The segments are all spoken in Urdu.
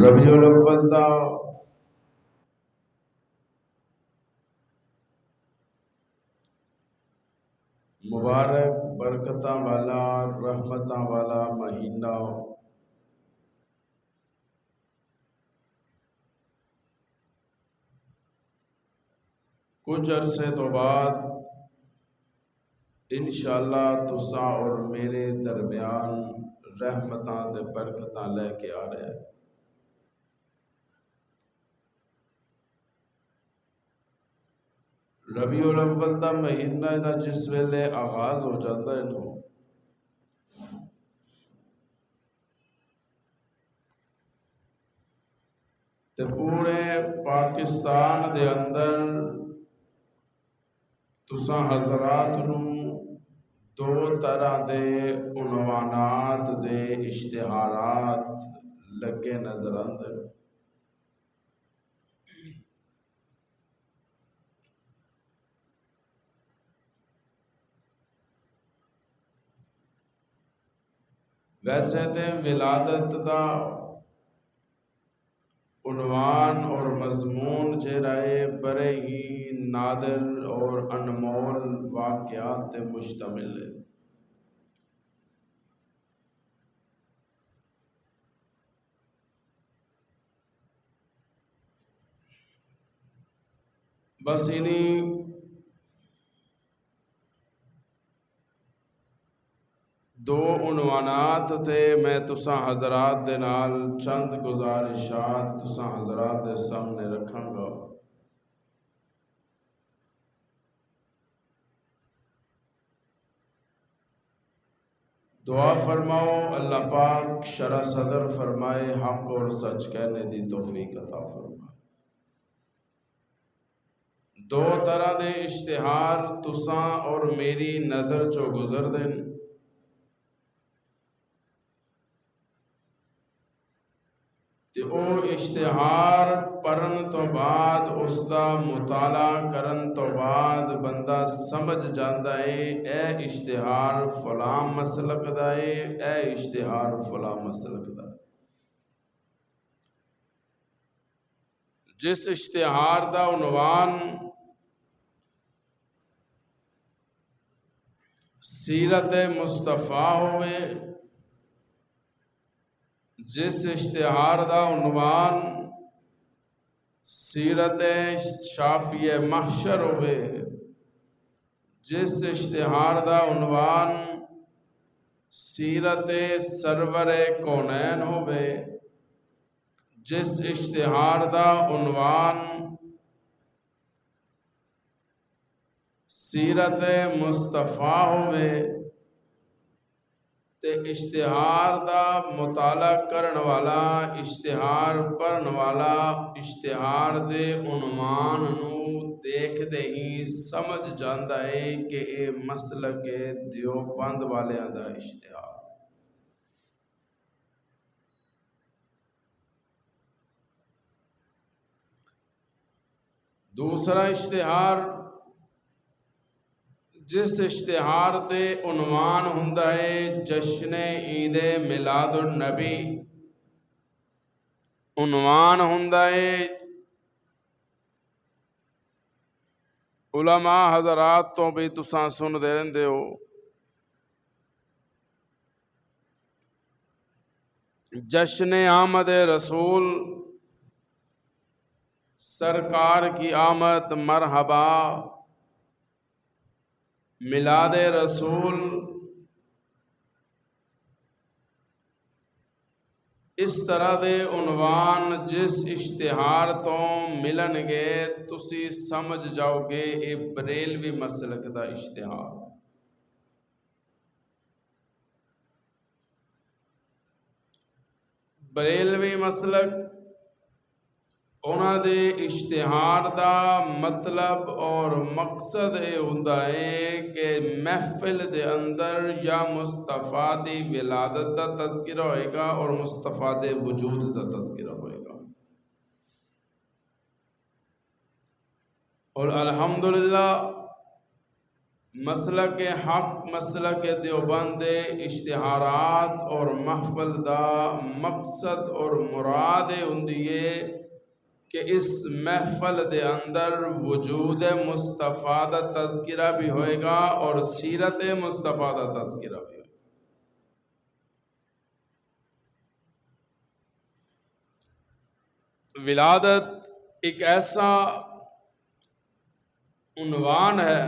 ربیع الاول دا مبارک برکتاں والا رحمتاں والا مہینہ کچھ عرصے تو بعد انشاءاللہ تساں اور میرے درمیان رحمتاں تے برکتاں لے کے آ رہے ہیں۔ ربیع الاول دا مہینہ دا جس ویلے آغاز ہو جاتا ہے نو تے پورے پاکستان دے اندر تساں حضرات نو دو طرح دے عنوانات دے اشتہارات لگے نظر آندے۔ ویسے تے ولادت دا عنوان اور مضمون جہڑا ہے بڑے ہی نادر اور انمول واقعات تے مشتمل ہے۔ بس انہی دو عنوانات تے میں تساں حضرات دے نال چند گزارشات تساں حضرات دے سامنے رکھاں گا۔ دعا فرماؤ اللہ پاک شرح صدر فرمائے، حق اور سچ کہنے دی توفیق عطا فرمائے۔ دو طرح دے اشتہار تساں اور میری نظر چو گزر دیں، تے او اشتہار پڑھن تو بعد اس دا مطالعہ کرن تو بعد بندہ سمجھ جاندا ہے اے اشتہار فلاں مسلک دا ہے، اے اشتہار فلاں مسلک دا ہے۔ جس اشتہار دا عنوان سیرت مصطفیٰ ہوئے، جس اشتہار دا عنوان سیرت شافی محشر ہوئے، جس اشتہار دا عنوان سیرت سرور کونین ہوئے، جس اشتہار دا عنوان سیرت مصطفیٰ ہوئے، تے اشتہار دا مطالعہ کرن والا، اشتہار پڑھن والا اشتہار دے عنوان نو دیکھ دے ہی سمجھ جاندا ہے کہ اے مسلک دیوبند والیاں دا اشتہار۔ دوسرا اشتہار جس اشتہار تے عنوان ہوندا ہے جشن عید میلاد النبی، عنوان ہوندا ہے علماء حضرات تو بھی تساں سن دے رہندے ہو، جشن آمد رسول، سرکار کی آمد مرحبا، میلاد رسول۔ اس طرح دے عنوان جس اشتہار تو ملن گے تسی سمجھ جاؤ گے اے بریلوی مسلک دا اشتہار۔ بریلوی مسلک انہاں دے اشتہار دا مطلب اور مقصد اے ہوندا ہے کہ محفل دے اندر یا مصطفیٰ دی ولادت دا تذکرہ ہوئے گا اور مصطفیٰ دے وجود دا تذکرہ ہوئے گا۔ اور الحمدللہ مسلک حق مسلک دیوبند اشتہارات اور محفل دا مقصد اور مراد ہوندیے کہ اس محفل دے اندر وجود مصطفیٰ دا تذکرہ بھی ہوئے گا اور سیرت مصطفیٰ دا تذکرہ بھی ہوئے گا۔ ولادت ایک ایسا عنوان ہے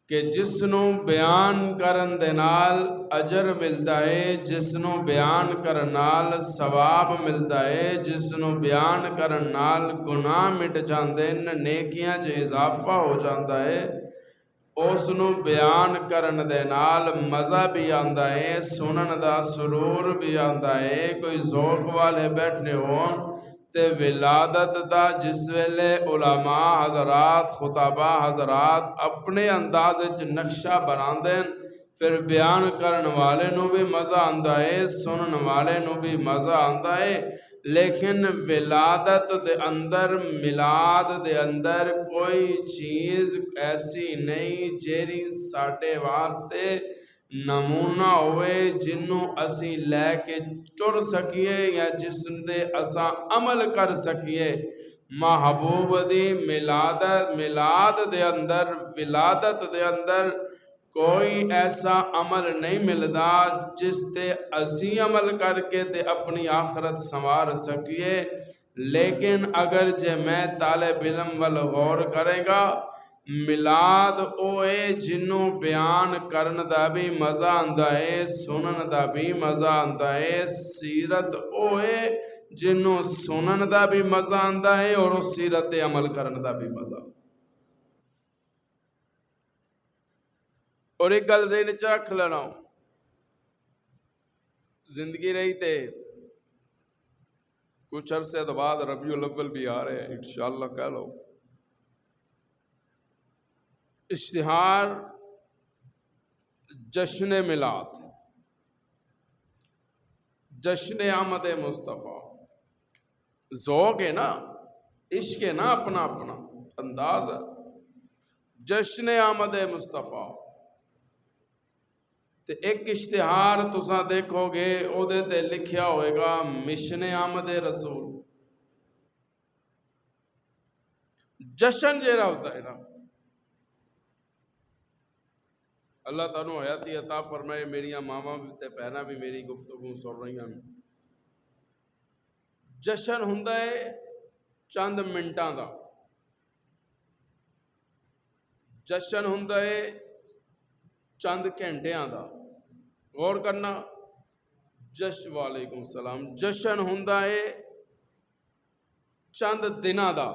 کہ جس نو بیان کرن دے نال اجر ملتا ہے، جس نو بیان کرن نال ثواب ملتا ہے، جس نو بیان کرن نال گناہ مٹ جاندے، نیکیاں چ اضافہ ہو جاندا ہے، اس نو بیان کرن دے نال مزہ بھی آندا ہے، سنن دا سرور بھی آندا ہے۔ کوئی ذوق والے بیٹھے ہون تے ولادت دا جس ویلے علماء حضرات خطباء حضرات اپنے انداز وچ نقشہ بناندے پھر بیان کرن والے نو بھی مزہ آندا ہے، سنن والے نو بھی مزہ آندا ہے، لیکن ولادت دے اندر میلاد دے اندر کوئی چیز ایسی نہیں جیڑی ساڈے واسطے نمونہ ہوئے جنوں اسی لے کے ٹر سکیے یا جس دے اساں عمل کر سکیے۔ محبوب دی میلاد دے اندر ولادت دے اندر کوئی ایسا عمل نہیں ملدا جس تے اسی عمل کر کے تے اپنی آخرت سنوار سکیے، لیکن اگر جے میں طالب علم وال غور کرے گا، میلاد اوے جنوں بیان کرن دا بھی مزہ آندا ہے، سنن دا بھی مزہ آندا ہے، سیرت اوے جنوں سنن دا بھی مزہ آندا ہے اور اس سیرت عمل کرن دا بھی مزہ آندا ہے۔ اور ایک گل ذہن وچ رکھ لینا، زندگی رہی تے کچھ عرصے تو بعد ربیع الاول بھی آ رہے ہیں، انشاءاللہ کہہ لو۔ اشتہار جشن میلاد، جشن آمد مصطفیٰ، ذوق ہے نا، عشق ہے نا، اپنا اپنا انداز ہے۔ جشن آمد مصطفیٰ تے ایک اشتہار تساں دیکھو گے او دے تے لکھیا ہوئے گا مشن آمد رسول۔ جشن جیڑا ہوتا ہے نا، اللہ تعالیٰ حیاتی عطا فرمائے، میریاں ماواں تے بہناں بھی میری گفتگو سن رہی ہیں۔ جشن ہوندا ہے چند منٹاں دا، جشن ہوندا ہے چند گھنٹیاں دا، غور کرنا، وعلیکم السلام، جشن ہوندا ہے چند دناں دا۔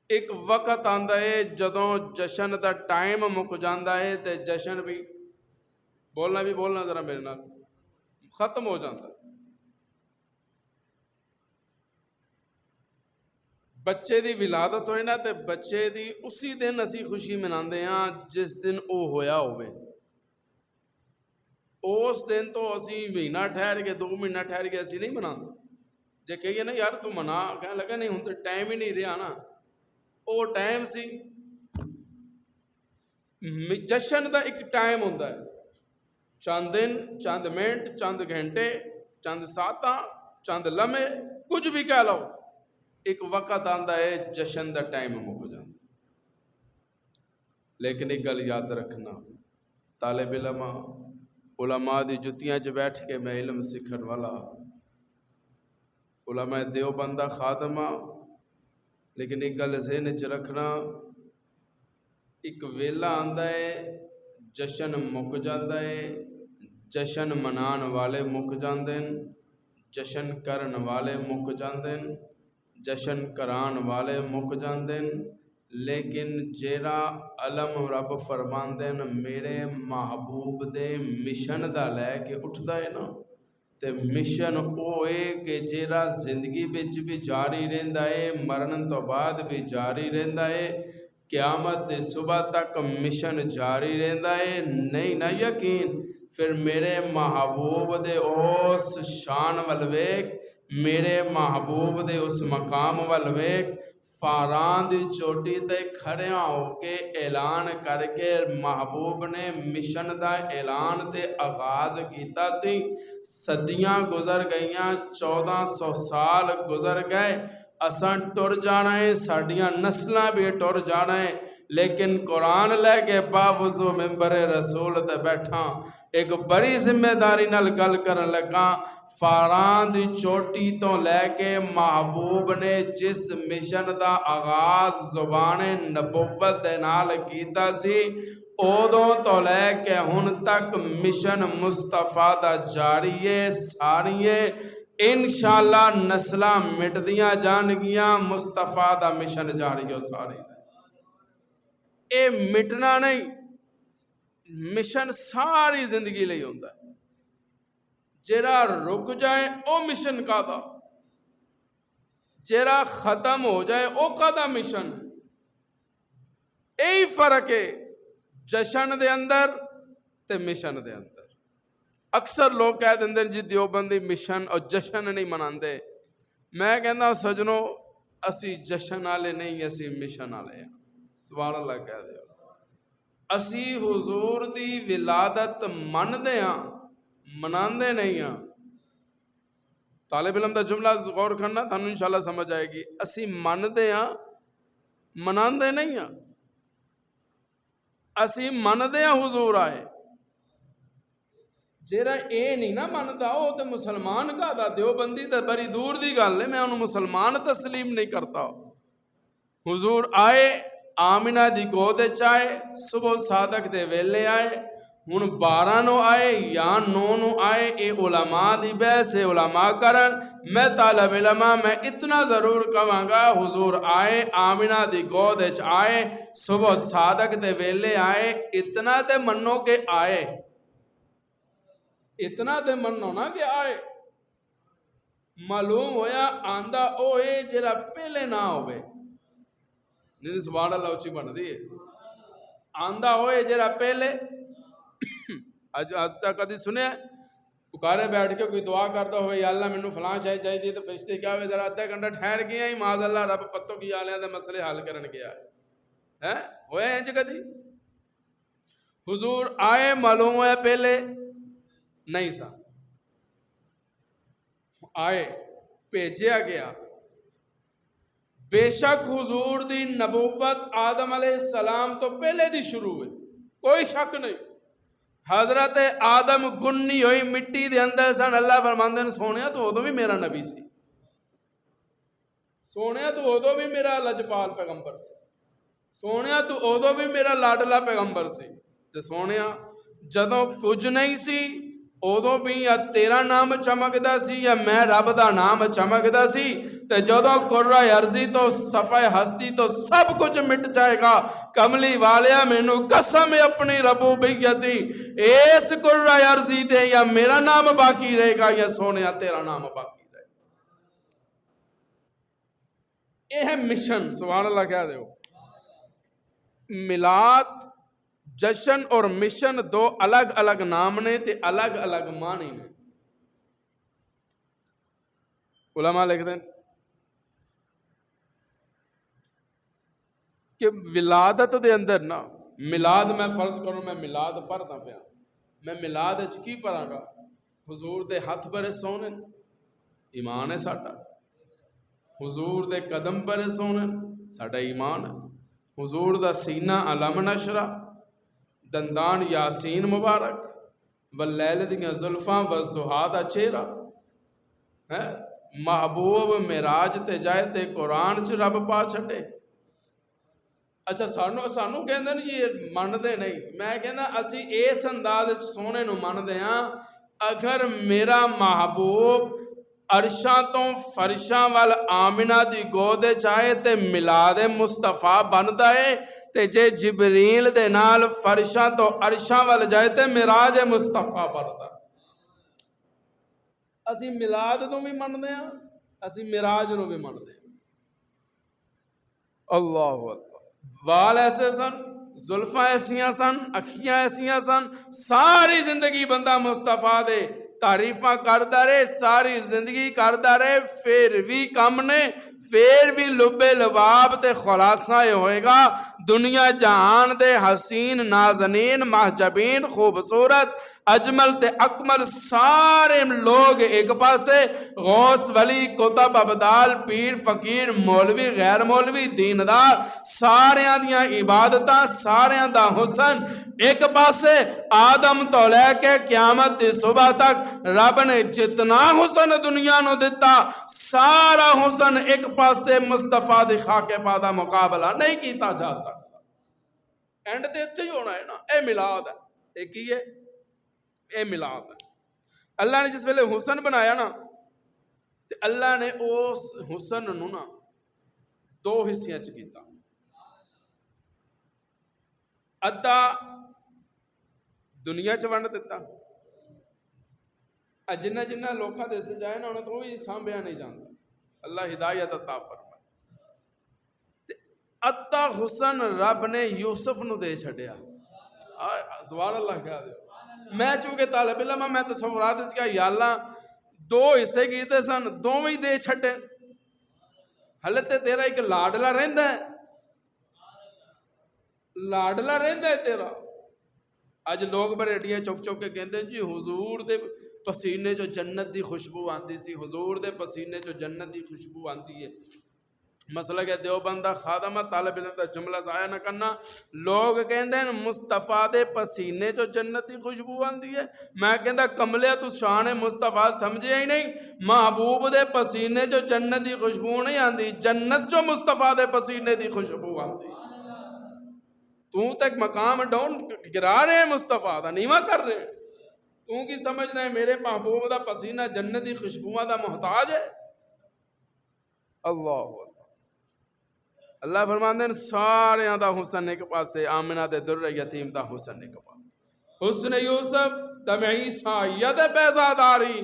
ایک وقت آندا ہے جدوں جشن دا ٹائم مک جاندا ہے تے جشن بھی بولنا ذرا میرے نال ختم ہو جاندا ہے۔ بچے دی ولادت ہوئے نا تے بچے دی اسی دن اسی خوشی مناندے ہاں جس دن او ہویا ہوئے۔ اس دن تو اسی مہینہ ٹھہر کے 2 مہینہ ٹھہر کے اسی نہیں مناندے، جے کہیے نا یار تو منا، کہنے لگا نہیں ہوں تو ٹائم ہی نہیں رہا نا، او ٹائم سی۔ جشن دا ایک ٹائم ہوندا ہے، چند دن، چند منٹ، چند گھنٹے، چند ساتاں، چند لمحے، کچھ بھی کہہ لو، ایک وقت آندا ہے جشن دا ٹائم مک جاندا۔ لیکن ایک گل یاد رکھنا، طالب علم علماء دی جتیاں چ بیٹھ کے میں علم سکھن والا، علماء دیوبند دا خادمہ، لیکن ایک گل ذہن چ رکھنا، ایک ویلا آندا ہے جشن مک جاندا ہے، جشن منان والے مک جاندے، جشن کرن والے مک جاندے، جشن کران والے مک جاندے، لیکن جیڑا علم رب فرماندے میرے محبوب دے مشن دا لے کے اٹھدا ہے نا، تے مشن او ہے کہ جیڑا زندگی بچ بھی جاری رہندا ہے، مرن تو بعد بھی جاری رہندا ہے، قیامت دے صبح تک مشن جاری رہندا ہے۔ نہیں نہ یقین، پھر میرے محبوب دے اس شان والویک، میرے محبوب دے اس مقام والویک، فاران دی چوٹی تے کھڑیاں ہو کے اعلان کر کے محبوب نے مشن دا اعلان تے آغاز کیتا سی۔ صدیاں گزر گئیاں، 1400 سال گزر گئے، اساں ٹر جانا ہے، ساڑیاں نسلاں بھی ٹر جانا ہے، لیکن قرآن لے کے باوضو ممبر رسول تے بیٹھا ایک بڑی ذمہ داری نال گل کرن لگا۔ فاران دی چوٹی تو لے کے محبوب نے جس مشن دا آغاز زبان نبوت دے نال کیتا سی، اودوں تو لے کے ہن تک مشن مصطفیٰ دا جاری ہے، ساری ہے۔ انشاءاللہ نسلاں مٹ دیاں جان گیاں، مصطفیٰ دا مشن جاری ہو ساری ہے۔ اے مٹنا نہیں، مشن ساری زندگی لئی ہوندہ ہے۔ جیڑا رک جائے او مشن کا دا، جیڑا ختم ہو جائے او کا دا مشن۔ یہی فرق ہے جشن دے اندر تے مشن دے اندر۔ اکثر لوگ کہہ دیں جی دیوبندی مشن اور جشن نہیں مناندے۔ میں کہنا سجنو اسی جشن والے نہیں، اسی مشن والے ہیں۔ سبحان اللہ کہہ دے۔ اسی حضور دی ولادت مندے ہاں، مناندے نہیں ہاں۔ طالب علم دا جملہ غور کرنا تھانوں انشاءاللہ سمجھ آئے گی۔ اسی مندے ہاں، مناندے نہیں ہاں۔ اسی مندے ہاں حضور آئے، جیڑا اے نہیں نہ منتا وہ تے مسلمان کا دا، دیوبندی تے بڑی دور دی گل ہے، میں انہوں مسلمان تسلیم نہیں کرتا۔ حضور آئے، آمینہ دی گود چائے، صبح صادق دے ویلے آئے، ہن 12 نو آئے یا 9 نو آئے، اے علماء دی بحث، اے علماء کرن۔ میں طالب علماء میں اتنا ضرور کہاں گا، حضور آئے، آمینہ دی گود آئے، صبح صادق دے ویلے آئے، اتنا تے منو کہ آئے، اتنا تے منو نا کہ آئے۔ معلوم ہویا آندہ او اے جیرا پہلے نہ ہوئے، نہیں سبحان اللہ اچھی بن دی ہے۔ آندہ ہوئے جیرا پہلے، آج تک کدی سنے پکارے بیٹھ کے کوئی دعا کرتا ہوئے یا اللہ منو فلاں شاید جائے دی، تو فرشتے کیا ہوئے ذرا ادھا گھنٹہ ٹھہر گیا ہی، معاذ اللہ رب پتوں کی آلیاں دے مسئلے حل کرن گیا ہے۔ ہوئے ہیں جگہ دی؟ حضور آئے، معلوم ہوئے پہلے نہیں سا، آئے بھیجیا گیا۔ بے شک حضور دی نبوت آدم علیہ السلام تو پہلے دی شروع ہوئی، کوئی شک نہیں۔ حضرت آدم گنی ہوئی مٹی دے اندر سن، اللہ فرماندے نے سونیا تو ادو بھی میرا نبی سی، سونیا تو ادو بھی میرا لجپال پیغمبر سی، سونیا تو ادو بھی میرا لاڈلا پیغمبر سی۔ تے سونیا جدوں کچھ نہیں سی ادو بھی یا تیرا نام چمکدا سی یا میں رب دا نام چمکدا سی، تے جدوں کرہ ارضی تو صفحہ ہستی تو سب کچھ مٹ جائے گا۔ کملی والیا مینوں قسم اپنی ربوبیت دی، اس کرہ ارضی تے یا میرا نام باقی رہے گا یا سونیا تیرا نام باقی رہے گا۔ یہ ہے مشن، سبحان اللہ کہہ دے ہو۔ میلاد، جشن اور مشن دو الگ الگ نام نے تے الگ الگ معنی نے۔ علماء لکھ دیں کہ ولادت دے اندر نا، میلاد میں فرض کروں میں میلاد پڑھتا پیا، میں میلاد اچ کی پڑھاں گا؟ حضور دے ہاتھ بڑے سونے، ایمان ہے ساڈا۔ حضور دے قدم بڑے سونے، ساڈا ایمان ہے۔ حضور دا سینہ علم نشرہ، دندان یاسین مبارک، واللیل دیاں زلفاں والضحیٰ دا چہرہ، محبوب معراج تے جائے تے قرآن چ رب پا چھڈے۔ اچھا سانو کہندے نے یہ مندے نہیں، میں کہنا اسی اس انداز سونے نو مندے ہاں۔ اگر میرا محبوب عرشاں تو فرشاں وال آمنہ دی گود چاہے تے میلاد مصطفیٰ بندا ہے، تے جے جبریل دے نال فرشاں تو عرشاں وال جائے تے معراج مصطفیٰ بندا۔ اسی میلاد نو بھی مندے ہاں، اسی معراج نو بھی مندے ہاں۔ اللہ اکبر۔ وال ایسے سن، زلفاں ایسیاں سن، اکھیاں ایسیاں سن، ساری زندگی بندہ مصطفیٰ دے تعریفاں کرتا رہے، ساری زندگی کرتا رہے، پھر بھی کم نے، پھر بھی لبے لباب تے خلاصہ یہ ہوئے گا دنیا جہان دے حسین نازنین محجبین خوبصورت اجمل تے اکمل سارے لوگ ایک پاسے، غوث ولی کتب ابدال پیر فقیر مولوی غیر مولوی دیندار ساریاں دیاں عبادتاں ساریاں دا حسن ایک پاسے، آدم تو لے کے قیامت دی صبح تک رب نے جتنا حسن دنیا نو دیتا سارا حسن ایک پاسے مصطفیٰ دی خاک پادا مقابلہ نہیں کیتا جا سکتا۔ اینڈ تے اتھے ہی ہونا ہے نا، اے میلاد ہے، ایک ہی ہے، اے میلاد ہے۔ اللہ نے جس ویلے حسن بنایا نا تے اللہ نے اس حسن نو نا دو حصیاں چ کیتا، ادھا دنیا چ ونڈ دیتا، جنہ جنہ لوکاں دے سے جائے نا انہوں تو ہی سانبھیا نہیں جانتا، اللہ ہدایت عطا فرمائے۔ تے ادھا حسن رب نے یوسف نو دے چھڈیا، سبحان اللہ کہہ دے۔ میں چونکہ طالب علم ہاں، میں تصورات اس کیا یا اللہ دو حصے کیتے سن، دوویں ہی دے چھڈے، ہلے تے تیرا ایک لاڈلا رہندا ہے، لاڈلا رہندا ہے تیرا۔ اج لوگ بریٹیاں چک چک کے کہندے جی حضور دے پسینے چو جنت دی خوشبو آندی سی، حضور دے پسینے چو جنت دی خوشبو آندی ہے۔ مسئلہ کہ دیوبندہ خادمہ طالب علم دا جملہ ضائع نہ کرنا، لوگ کہندے ہیں مصطفیٰ دے پسینے چو جنت دی خوشبو آندی ہے، میں کہندا کملے تو شان مصطفیٰ سمجھے ہی نہیں، محبوب دے پسینے چو جنت دی خوشبو نہیں آندی، جنت چو مصطفیٰ دے پسینے دی خوشبو آندی۔ تو تک مقام ڈاؤن گرا رہے ہیں مصطفیٰ دا، نیواں کر رہے ہیں، تو کی سمجھنا ہے میرے محبوب دا پسینہ جنتی خوشبوؤں دا محتاج ہے؟ اللہ اللہ فرماندے ہیں سارے دا حسن ایک پاسے، آمنہ دے در یتیم دا حسن ایک پاسے، حسن یوسف دم عیسیٰ ید بیزاداری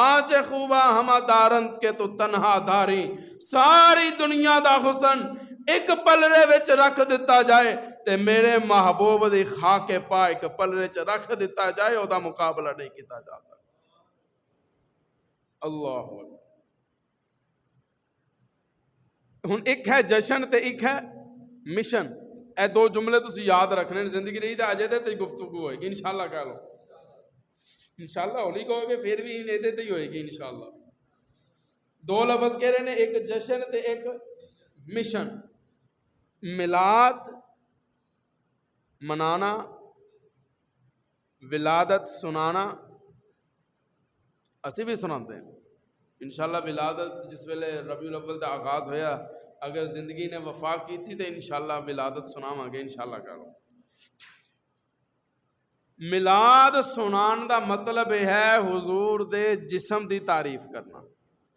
آنچ خوبہ ہما دارند کے تو تنہا داری، ساری دنیا دا حسن ایک پلرے وچ رکھ دیتا جائے تے میرے محبوب دی خاک پا ایک پلرے وچ رکھ دیتا جائے او دا مقابلہ نہیں کیتا جا سکتا۔ اللہ اکبر۔ ہن ایک ہے جشن تے ایک ہے مشن، اے دو جملے تسی یاد رکھنے زندگی رہی تے اجے تے گفتگو ہوئے گی انشاءاللہ کہہ لو، انشاءاللہ ہولی کہو گے پھر بھی ایدے تے ہی ہوئے گی انشاءاللہ۔ دو لفظ کہہ رہے ہیں، ایک جشن تے ایک مشن۔ میلاد منانا، ولادت سنانا، اسی بھی سناتے ہیں انشاءاللہ۔ ولادت جس ویلے ربیع الاول دا آغاز ہویا، اگر زندگی نے وفا کی تھی تو انشاءاللہ ولادت سناواں گے انشاءاللہ کرو۔ میلاد سنان دا مطلب ہے حضور دے جسم دی تعریف کرنا۔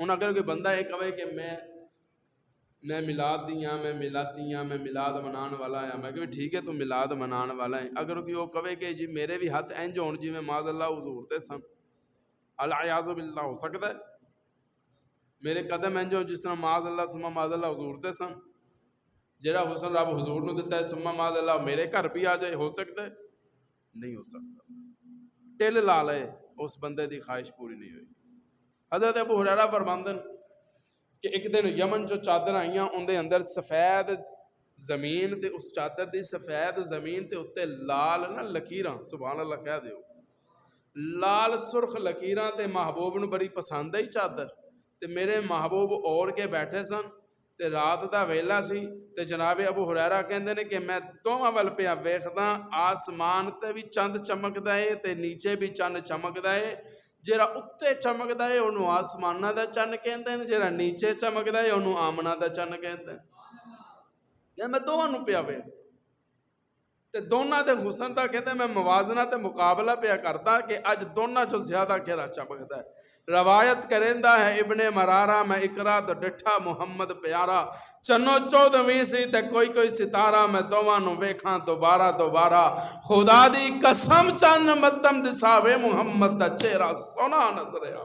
ہن اگر کوئی بندہ یہ کہے کہ میں میلاد دی ہاں، میں میلادی ہاں، میں میلاد منان والا ہاں، میں کہ ٹھیک ہے تو میلاد منان والا ہے، اگر کوئی وہ کہے کہ جی میرے بھی ہاتھ انج ہون جی میں معاذ اللہ حضور تے سن، العیاذ باللہ ہو سکتا ہے؟ میرے قدم انج ہو جس طرح معاذ اللہ ثم معاذ اللہ حضور تے سن، جڑا حسن رب حضور نو دیتا ہے ثم معاذ اللہ میرے گھر بھی آ جائے، ہو سکتا ہے؟ نہیں ہو سکتا۔ ٹل لا لے اس بندے دی خواہش پوری نہیں ہوئی۔ حضرت ابو ہریرہ فرماندے کہ ایک دن یمن جو چادر آئیاں ان دے اندر سفید زمین تے اس چادر دی سفید زمین تے اتے لال نا لکیراں، سبحان اللہ کہہ دیو، لال سرخ لکیراں تے محبوب نو بڑی پسند آئی چادر، تے میرے محبوب اور کے بیٹھے سن تے رات دا ویلا سی تے جناب ابو ہریرہ کہندے نے کہ میں دوواں ول پیا ویکھدا، آسمان تے بھی چند چمکدا ہے تے نیچے بھی چند چمکدا ہے، جیڑا اتنے چمکدا ہے انہوں آسمانہ دا چن کہندے ہیں، جیڑا نیچے چمکدا ہے انہوں آمنہ دا چن کہندے ہیں۔ کہ میں دونوں نو پیا ویکھدا تے دونوں دے حسن دا کہندے میں موازنہ تے مقابلہ پیا کرتا کہ اج دونوں جو زیادہ کہڑا چمکدا ہے۔ روایت کریندا ہے ابن مرارہ میں اقرا تو ڈٹھا محمد پیارا، چنو 14ویں سی تے کوئی ستارہ میں دونوں نو ویکھاں دوبارہ دوبارہ، خدا دی قسم چند مدم دساوے محمد دا چہرہ سونا نظر آ۔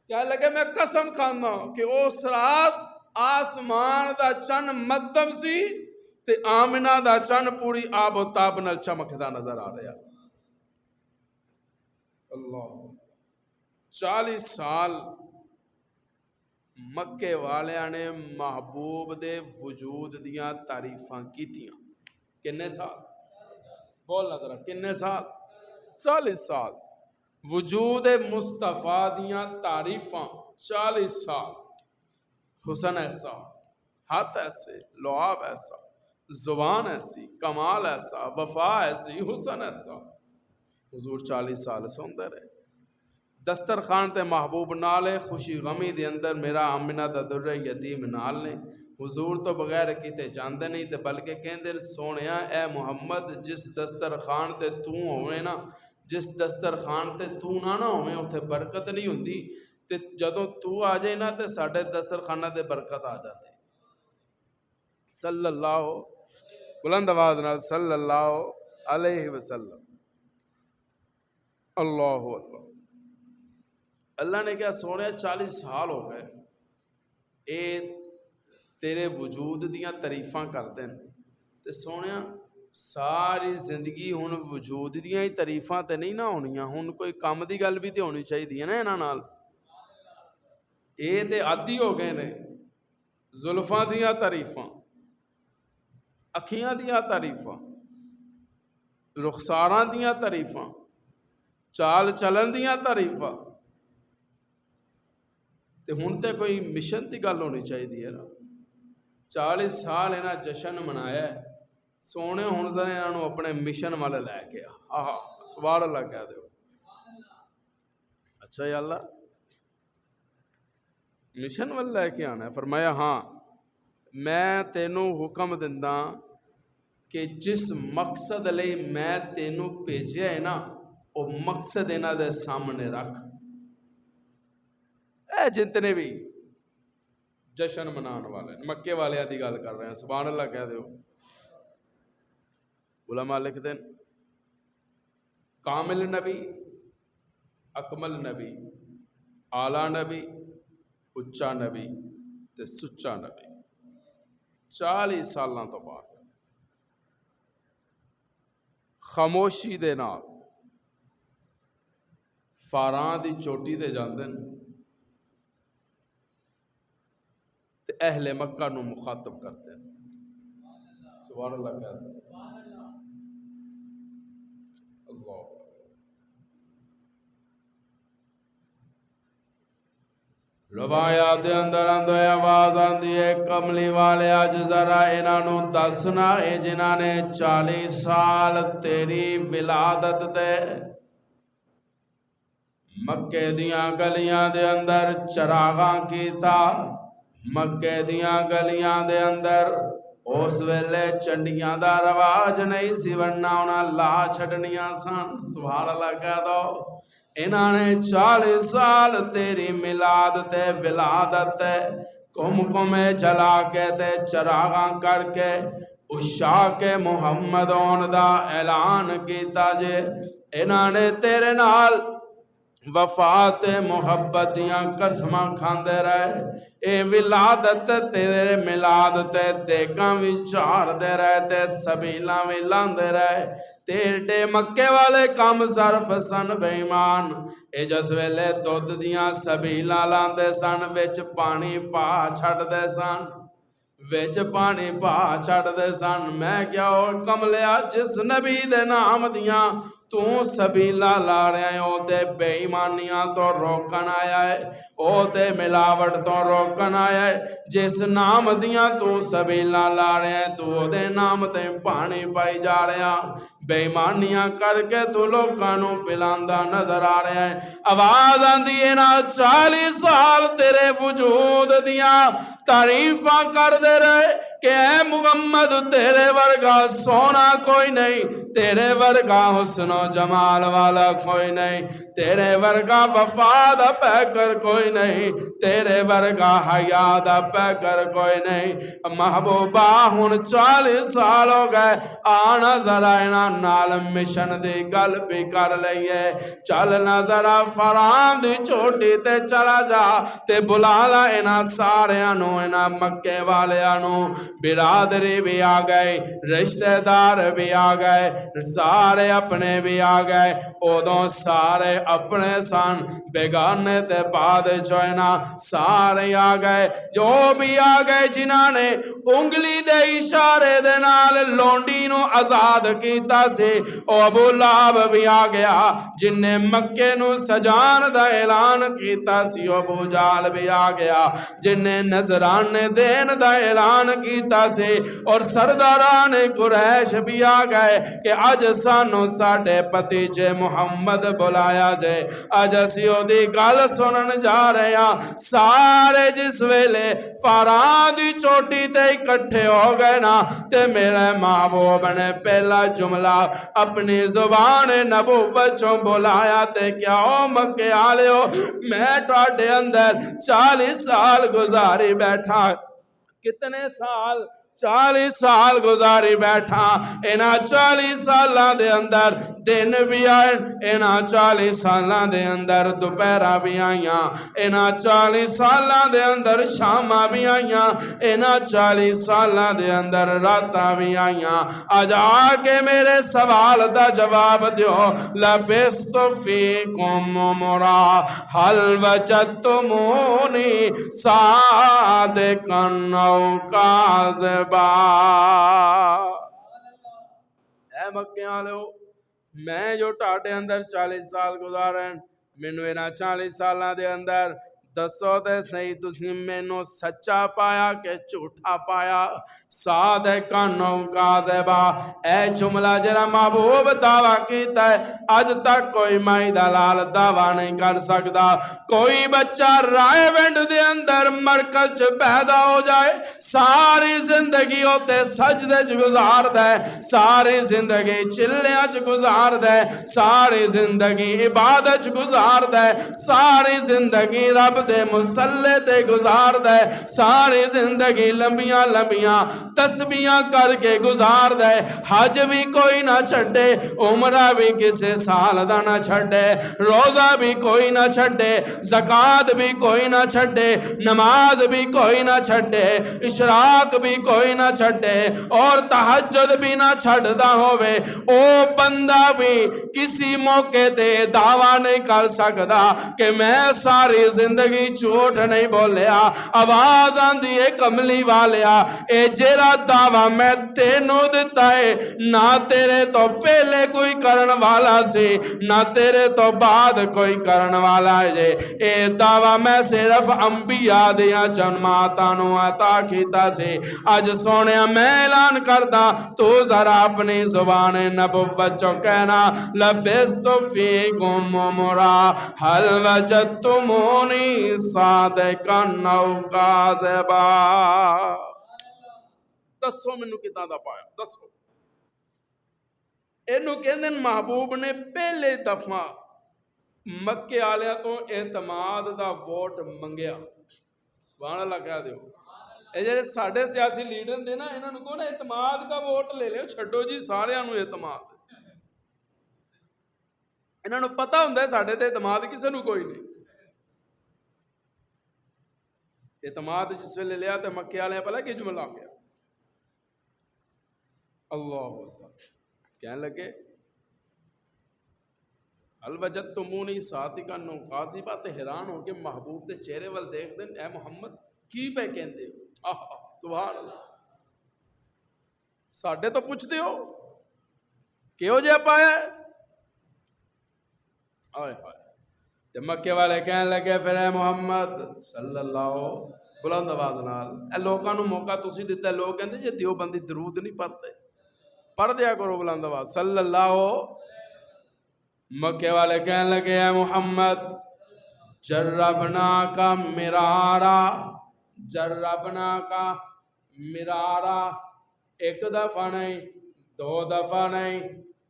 کیا لگے میں قسم کھانا کہ اس رات آسمان دا چند مدم سی تے تے آمنہ دا چن پوری آب و تاب نال چمکدا نظر آ رہا سی۔ اللہ 40 سال مکے والیاں نے محبوب دے وجود دیاں تعریفاں کیتیاں۔ کنے سال؟ بولنا ذرا، کنے سال؟ 40 سال وجود مصطفیٰ دیاں تعریفاں 40 سال۔ حسن ایسا، ہاتھ ایسے، لعاب ایسا، زبان ایسی، کمال ایسا، وفا ایسی، حسن ایسا۔ حضور 40 سال سوندے رہے۔ دسترخوان تے محبوب نالے، خوشی غمی دے اندر میرا آمنہ دا در یتیم نال نے۔ حضور تو بغیر کیتے جاندے نہیں تے بلکہ کہندے سونیا اے محمد جس دسترخوان تے تو ہوئے نا، جس دسترخوان تے تو نہ ہوئے اتھے برکت نہیں ہوندی، تے جدوں تو آ جائے نا تے ساڈے دسترخوانہ تے برکت آ جاتے۔ صلی اللہ بلند آواز نال صلی اللہ علیہ وسلم۔ اللہ اللہ۔ اللہ نے کہا سونے 40 سال ہو گئے اے تیرے وجود دیاں تعریفاں کرتے ہیں، تے سونے ساری زندگی ہن وجود دیاں ہی تعریفاں تے نہیں نہ ہونیاں، ہن کوئی کام دی گل بھی تے ہونی چاہیے نا انہاں نال۔ اے تے عادی ہو گئے نے زلفاں دیاں تعریفاں، اکھیاں دیاں تعریفاں، رخساراں دیاں تعریفاں، چال چلن دیاں تعریفاں، تے ہن تے کوئی مشن دی گل ہونی چاہیے نا۔ 40 سال انہاں جشن منایا ہے، سونے ہن ذرا انہاں اپنے مشن والے لے کے آہا سبحان اللہ کہہ دیو۔ اچھا یا اللہ مشن والے لے کے آنا ہے؟ فرمایا ہاں میں تینوں حکم دندا کہ جس مقصد لئی میں تینوں بھیجیا ہے نا وہ مقصد انہاں دے سامنے رکھ۔ اے جتنے بھی جشن منان والے مکے والے دی گل کر رہے ہیں، سبحان اللہ کہہ دیو۔ علماء لکھتے ہیں کامل نبی، اکمل نبی، اعلیٰ نبی، اچا نبی تے سچا نبی 40 سالاں تو بعد خاموشی دے نال فاراں دی چوٹی تے جاندے تے اہل مکہ نو مخاطب کرتے ہیں۔ سبحان اللہ کہتے ہیں۔ اللہ روایات دے اندر اندر آواز آندی ہے کملی والے اج ذرا انہاں نو دسنا اے جنہاں نے 40 سال تیری ولادت تے مکے دیاں گلیاں دے اندر چراغاں کیتا، مکے دیاں گلیاں دے اندر اس ویلے چنڈیاں دا رواج نہیں سی ورنہ انہاں لا چھڈنیاں سن۔ سبحان اللہ کہہ دو۔ انہاں نے 40 سال تیری میلاد تے ولادت تے کمے جلا کے تے چراغاں کر کے اشاق محمد ہون دا اعلان کیتا جے۔ انہاں نے تیرے نال وفات محبت دیاں قسماں کھاندے رہے، اے ولادت تیرے میلاد تے دیگاں وی چار دے رہے تے سبیلاں وی لاندے رہے، تیرے مکے والے کام صرف سن بے ایمان۔ اے جس ویلے دودھ دیاں سبیلاں لاندے سن وچ پانی پا چھڑ دے سن، وچ پانی پا چھڑ دے سن۔ میں کیا اور کملیا جس نبی دے نام دیاں تو سبیلا لا رہے ہیں او تے بے ایمانیاں تو روکن آیا ہے، او تے ملاوٹ تو روکن آیا ہے۔ جس نام دیاں تو سبیلا لا رہے ہیں تو دے نام تے پانی پائی جا رہے ہیں، بے ایمانیاں کر کے تو لوکاں نو پلاندا نظر آ رہے ہیں۔ آواز آندی ہے نا 40 سال تیرے وجود دیاں تعریفاں کر دے رہے کہ اے محمد تیرے ورگا سونا کوئی نہیں، تیرے ورگا حسن و و جمال والا کوئی نہیں، تیرے ورگا وفا دا پیکر کوئی نہیں، تیرے ورگا حیا دا پیکر کوئی نہیں۔ محبوبہ ہن 40 سال ہو گئے، آنا ذرا اینا نال مشن دی گل بھی کر لئیے، چلنا ذرا فرام دی چوٹی تے چلا جا تے بلالا اینا سارے انو، اینا مکے والے انو، برادری بھی آ گئی، رشتہ دار بھی آ گئے، سارے اپنے بھی آ گئے، ادوں سارے اپنے سن، بیگانے تے بعد چوئنا سارے آ گئے، جو بھی آ گئے جنہاں نے انگلی دے اشارے دے نال لونڈی نو آزاد کیتا سی، او ابو لہب بھی آ گیا، جن نے مکے نو سجان دا اعلان کیتا سی، ابو جال بھی آ گیا، جن نے نظران دین دا اعلان کیتا سی، اور سرداران قریش بھی آ گئے کہ اج سانو ساڈے پتیجے محمد بلایا جائے، اج اسی او دی گل سنن جا رہے ہیں۔ سارے جس ویلے فاران دی چوٹی تے اکٹھے ہو گئے نا، تے میرے محبوب نے پہلا جملہ اپنی زبان نبوت چوں بلایا تے کیا او مکے آلیو، میں تواڈے اندر 40 سال گزاری بیٹھا، کتنے سال؟ 40 سال گزاری بیٹھا، اینا 40 سالاں دے اندر دن بھی آئے، اینا 40 سالاں دے اندر دوپہرہ بھی آئیاں، اینا 40 سالاں دے اندر شامہ بھی آئیاں، اینا 40 سالاں دے اندر راتاں بھی آئیاں۔ آج آکے میرے سوال دا جواب دیو، لبست فیکم عمرا حل وجدتمونی صادقا او کاذبا۔ اے مکے والو، میں جو ٹاٹے اندر 40 سال گزارن، مینوں اینا 40 سالاں دے اندر دسو تے صحیح تسی مینوں سچا پایا کہ جھوٹا پایا؟ صادقاً او کاذبا، اے جملہ جرا محبوب دعویٰ کیتا ہے، اج تک کوئی مائی دلال دعویٰ نہیں کر سکتا۔ کوئی بچہ رائے ونڈ دے اندر مرکز چ پیدا ہو جائے، ساری زندگی ہوتے سجدے چ گزار دے، ساری زندگی چلیاں چ گزار دے، ساری زندگی عبادت چ گزار دے، ساری زندگی رب دے مسلے تے گزار دے، ساری زندگی لمبیاں لمبیاں تسبیحاں کر کے گزار دے، حج بھی کوئی نہ چھڑے، عمرہ بھی کسے سال دا نہ چھڑے، روزہ بھی کوئی نہ چھڑے، زکاة بھی کوئی نہ چھڑے، نماز بھی کوئی نہ چھڑے، اشراق بھی کوئی نہ چھڑے، اور تہجد بھی نہ چھڑدا ہوئے، او بندہ بھی کسی موقع تے دعویٰ نہیں کر سکدا کہ میں ساری زندگی جھوٹ نہیں بولیا۔ آواز آندی ہے کملی والیا، اے جیرا دعویٰ میں تینوں دیتا ہے، نہ تیرے تو پہلے کوئی کرن والا سی، نہ تیرے تو بعد کوئی کرن والا ہے، اے دعویٰ میں صرف انبیاء دیا جنماتانوں عطا کیتا سی۔ آج سونے میں اعلان کردا، تو ذرا اپنی زبان نبوت جو کہنا، لبست فیکم عمرا حل وجدتمونی صادقا او کاذبا۔ دسو مینوں کتنا دا پایا، دسو۔ اینو کہندے محبوب نے پہلے دفعہ مکے آلیاں تو اعتماد دا ووٹ منگیا۔ سبحان اللہ کہہ دیو۔ اے جڑے ساڈے سیاسی لیڈر نے نا، انہاں نوں کہنا اعتماد کا ووٹ لے لیو، چھڈو جی ساریاں نوں اعتماد۔ انہاں نوں پتہ ہوندا ہے ساڈے تے اعتماد کسے نوں کوئی نہیں۔ اعتماد جس ویلے لیا تے مکے والے پہلا کی جملہ آ گیا، اللہ اکبر، کہنے لگے حل وجدتمونی صادقا او کاذبا، تے حیران ہو کے محبوب دے چہرے ول دیکھ دیں، اے محمد کی پہ کہندے ہو؟ سبحان اللہ، ساڈے تو پوچھتے ہو کہو جے پایا ہے؟ آئے ہائے، تے مکے والے کہنے لگے پھر اے محمد صلی اللہ بلند آواز نال، اے لوکاں نوں موقع تسی دتا ہے، لوگ کہندے جے دیوبندی درود نہیں پڑھتے، پڑھ دیا کرو بلند آواز صلی اللہ۔ مکے والے کہنے لگے اے محمد جربنا کا مرارا، جربنا کا مرارا، ایک دفعہ نہیں، دو دفعہ نہیں،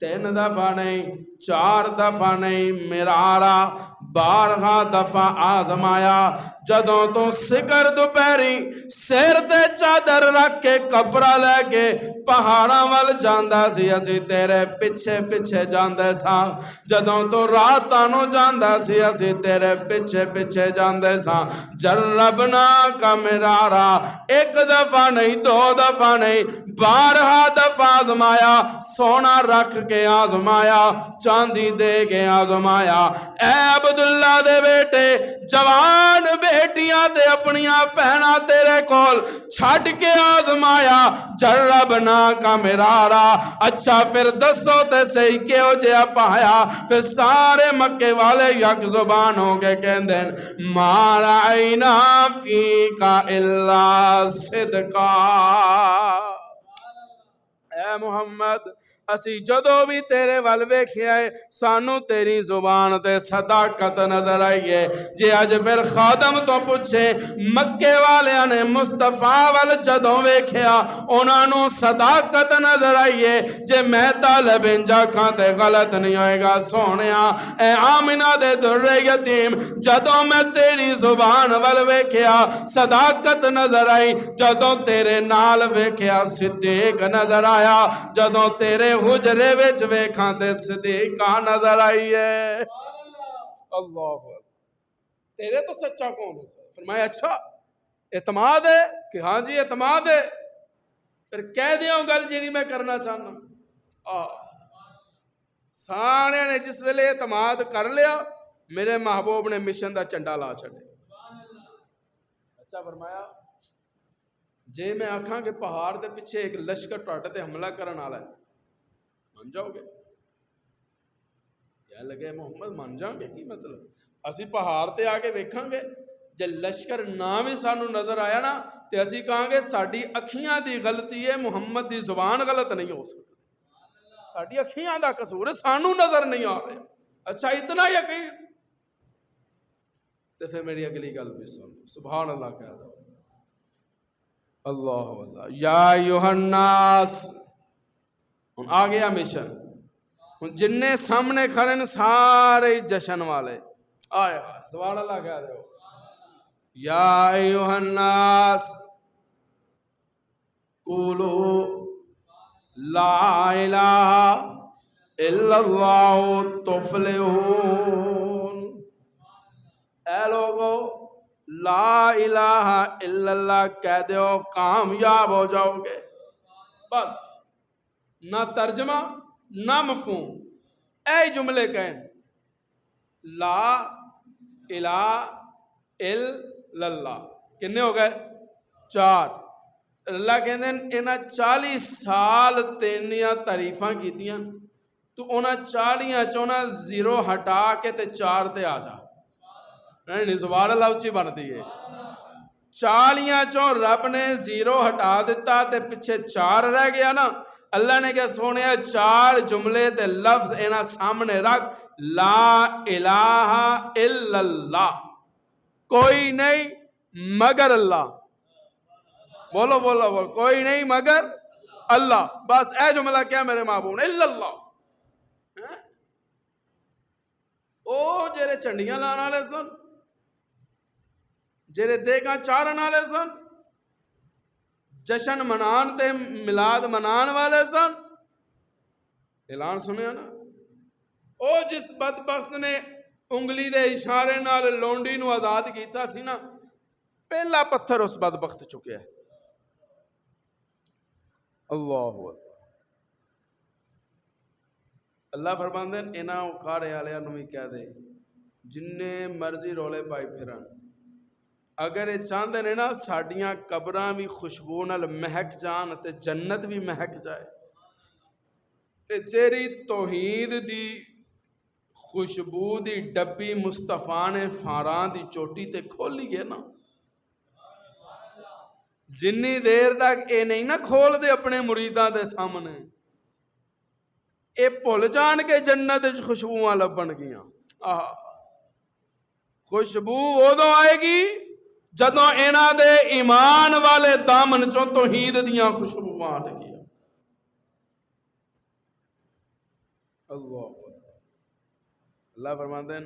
3 دفعہ نہیں 4 دفعہ نہیں مرارا 12 دفعہ آزمایا جدوں تو سکر دوپہری سر تے چادر رکھ کے کپڑا لے کے پہاڑاں وال جاندا سی اسی تیرے پیچھے پیچھے جاندے سا جدوں تو راتاں نو جاندا سی اسی تیرے پیچھے پیچھے جاندے سا جربنا کا مرارا 1 دفعہ نہیں 2 دفعہ نہیں 12 دفعہ آزمایا سونا رکھ کے آزمایا چاندی دے کے آزمایا اے عبداللہ دے بیٹے جوان بیٹیاں تے اپنیاں پہنا تیرے کول چھڑ کے آزمایا جربنا کا مرارا اچھا پھر دسو تے صحیح کیوں جیا پایا پھر سارے مکے والے یک زبان ہو کے کہندیں ما رعینا فیکا الا صدقا اے محمد اسی جدو بھی تیرے ول ویکھیا ہے سانو تیری زبان تے صداقت نظر آئی ہے جی اج پھر خادم تو پوچھے مکے والیاں نے مصطفیٰ ول جدو ویکھیا انہاں نو صداقت نظر آئی ہے جے میں طالب انجا کھاتے غلط نہیں ہوئے گا سونیا اے آمنہ دے در یتیم جدو میں تیری زبان ول ویکھیا صداقت نظر آئی جدو تیرے نال ویکھیا صدیق نظر آیا جدوں تیرے حجرے وچ ویکھاں تے صدیقہ نظر آئی ہے اللہ تیرے تو سچا کون ہو فرمایا اچھا اعتماد ہے کہ ہاں جی اعتماد ہے پھر کہہ دیوں گل جی میں کرنا چاہنا سارے نے جس ویلے اعتماد کر لیا میرے محبوب نے مشن دا جھنڈا لا چھڑے اچھا فرمایا جے میں آکھاں کہ پہاڑ دے پیچھے ایک لشکر ٹوٹے تے حملہ کرن والا ہے مان جاؤ گے کیا لگے محمد مان جاؤ گے کی مطلب اسی پہاڑ تے آگے ویکھاں گے جے لشکر نہ بھی سانو نظر آیا نا تے اسی کہاں گے ساڈی اکھیاں دی غلطی ہے محمد دی زبان غلط نہیں ہو سکتی ساڈی اکھیاں دا قصور ہے سانو نظر نہیں آ رہے اچھا اتنا یقین تے پھر میری اگلی گل بھی سن سبحان اللہ کہہ دو اللہ اللہ یا ایوہ الناس آ گیا مشن جننے سامنے کھڑے سارے جشن والے آئے سبحان اللہ کہہ رہے ہو یا ایوہ الناس قولو لا الہ الا اللہ تفلحون اے لوگو لا الہ الا اللہ کہہ دیو کامیاب ہو جاؤ گے بس نہ ترجمہ نہ مفہوم اے جملے کہیں لا الہ الا اللہ کتنے ہو گئے 4 اللہ کہتے ہیں انہاں 40 سال تینیاں تعریفاں کیتیاں تو انہاں 40 چونا 0 ہٹا کے تے 4 تے آ جا نہیں سبحان اللہ اچھی بنتی ہے 40 چوں رب نے 0 ہٹا دیتا تے پیچھے 4 رہ گیا نا اللہ نے کیا سونے 4 جملے تے لفظ اینا سامنے رکھ لا الہ الا اللہ کوئی نہیں مگر اللہ بولو بولو بولو کوئی نہیں مگر اللہ بس اے جملہ کیا میرے محبوب الا اللہ او جیرے چنڈیاں لانا لے سن جیرے دیکھاں چارن والے سن جشن منان تے میلاد منان والے سن اعلان سنیا نا او جس بدبخت نے انگلی دے اشارے نال لونڈی نو آزاد کیتا سی نا پہلا پتھر اس بدبخت چکیا ہے اللہ اللہ فرماندے انہاں اکھاڑے والے نو بھی کہہ دے جننے مرضی رولے پائی پھرن اگر یہ چاہتے ہیں نا ساڈیاں قبراں بھی خوشبو نال مہک جان تے جنت بھی مہک جائے تے جیری توحید دی خوشبو دی ڈبی مصطفیٰ نے فاراں دی چوٹی تے کھولی ہے نا جنی دیر تک اے نہیں نہ کھول دے اپنے مریداں دے سامنے اے بھول جان کے جنت خوشبوواں لبن گیاں خوشبو ادو آئے گی جدوں انہاں دے ایمان والے دامن چوں توحید دیاں خوشبوواں لگیاں اللہ فرماتے ہیں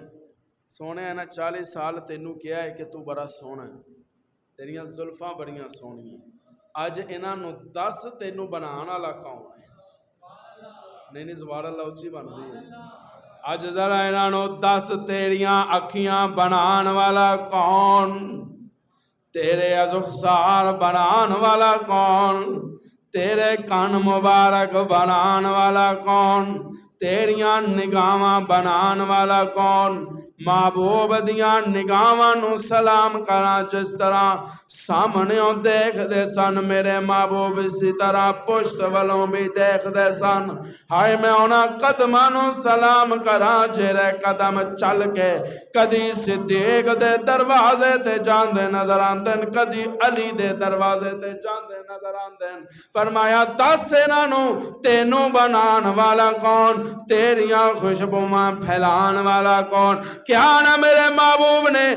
سونے نا 40 سال تینوں کیا ہے کہ تو بڑا سونا ہے، تیریاں زلفاں بڑیاں سونیاں، اج انہاں نو دس تینوں بنانا والا کون ہے؟ نہیں سبحان اللہ اچھی بن دی ہے۔ اج ذرا انہاں نو دس تیریاں اکھیاں بنان والا کون؟ تیرے ازخسار بنان والا کون؟ تیرے کان مبارک بنان والا کون؟ تیریاں نگاواں بنان والا کون؟ محبوب دیاں نگاواں نو سلام کراں جس طرح سامنے دیکھ دے سن میرے محبوب اسی طرح پشت والوں بھی دیکھ دے سن۔ ہائے میں انہاں قدماں نو سلام کراں جڑے قدم چل کے کدی صدیق دے دروازے تے جاندے نظر آندن، کدی علی دے دروازے تے جاندے نظر آندن۔ فرمایا دس انہاں نو تینوں بنان والا کون؟ تیریاں خوشبوواں پھیلان والا کون؟ کیا نہ میرے محبوب نے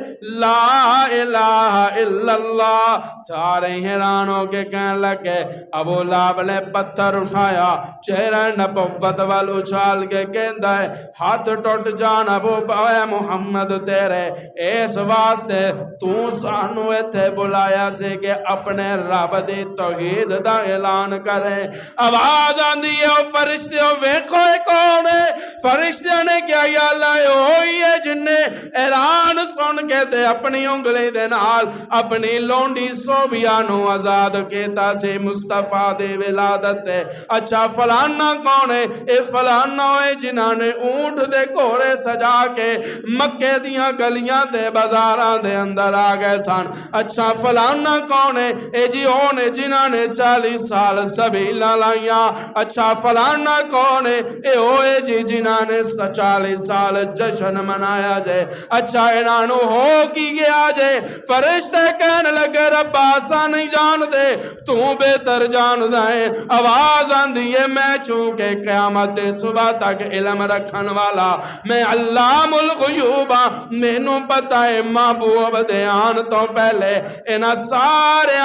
لا الہ الا اللہ؟ سارے حیران ہو کے کہنے لگے، ابو لہب نے پتھر اٹھایا، چہرہ نبوت وال اچھال کے کہندا ہے ہاتھ ٹوٹ جان ابو اے محمد تیرے اس واسطے تو سانو ایتھے بلایا سی کہ اپنے رب دی توحید دا اعلان کرے۔ آواز آندی ہے او فرشتیوں ویکھو اے کون ہے؟ فرشتیاں نے کیا یا اللہ ہوئی ہے جن نے اعلان سن کے تے اپنی انگلی دے نال اپنی لونڈی صوبیا نو آزاد کیتا سی مصطفیٰ دی ولادت تے۔ اچھا فلانا کون ہے؟ اے فلانا ہوئے جنہاں نے اونٹ دے گھوڑے سجا کے مکے دیاں گلیاں تے بازاراں دے اندر آ گئے سن۔ اچھا فلانا کون ہے؟ اے جی ہونے جنہاں نے 40 سال سبیلاں لائیاں۔ اچھا فلانا کون ہے؟ اے ہوئے جی جنہاں نے 40 سال جشن منایا جے۔ اچھا انہاں نو ہو کی گیا جے؟ فرشتے کہنے لگے رب آسا نہیں جان دے تو بہتر جان دائیں۔ آواز آندی ہے میں چونکہ قیامت صبح تک علم رکھن والا میں علام الغیوب مینوں پتہ ہے محبوب دے آن تو پہلے انہاں سارے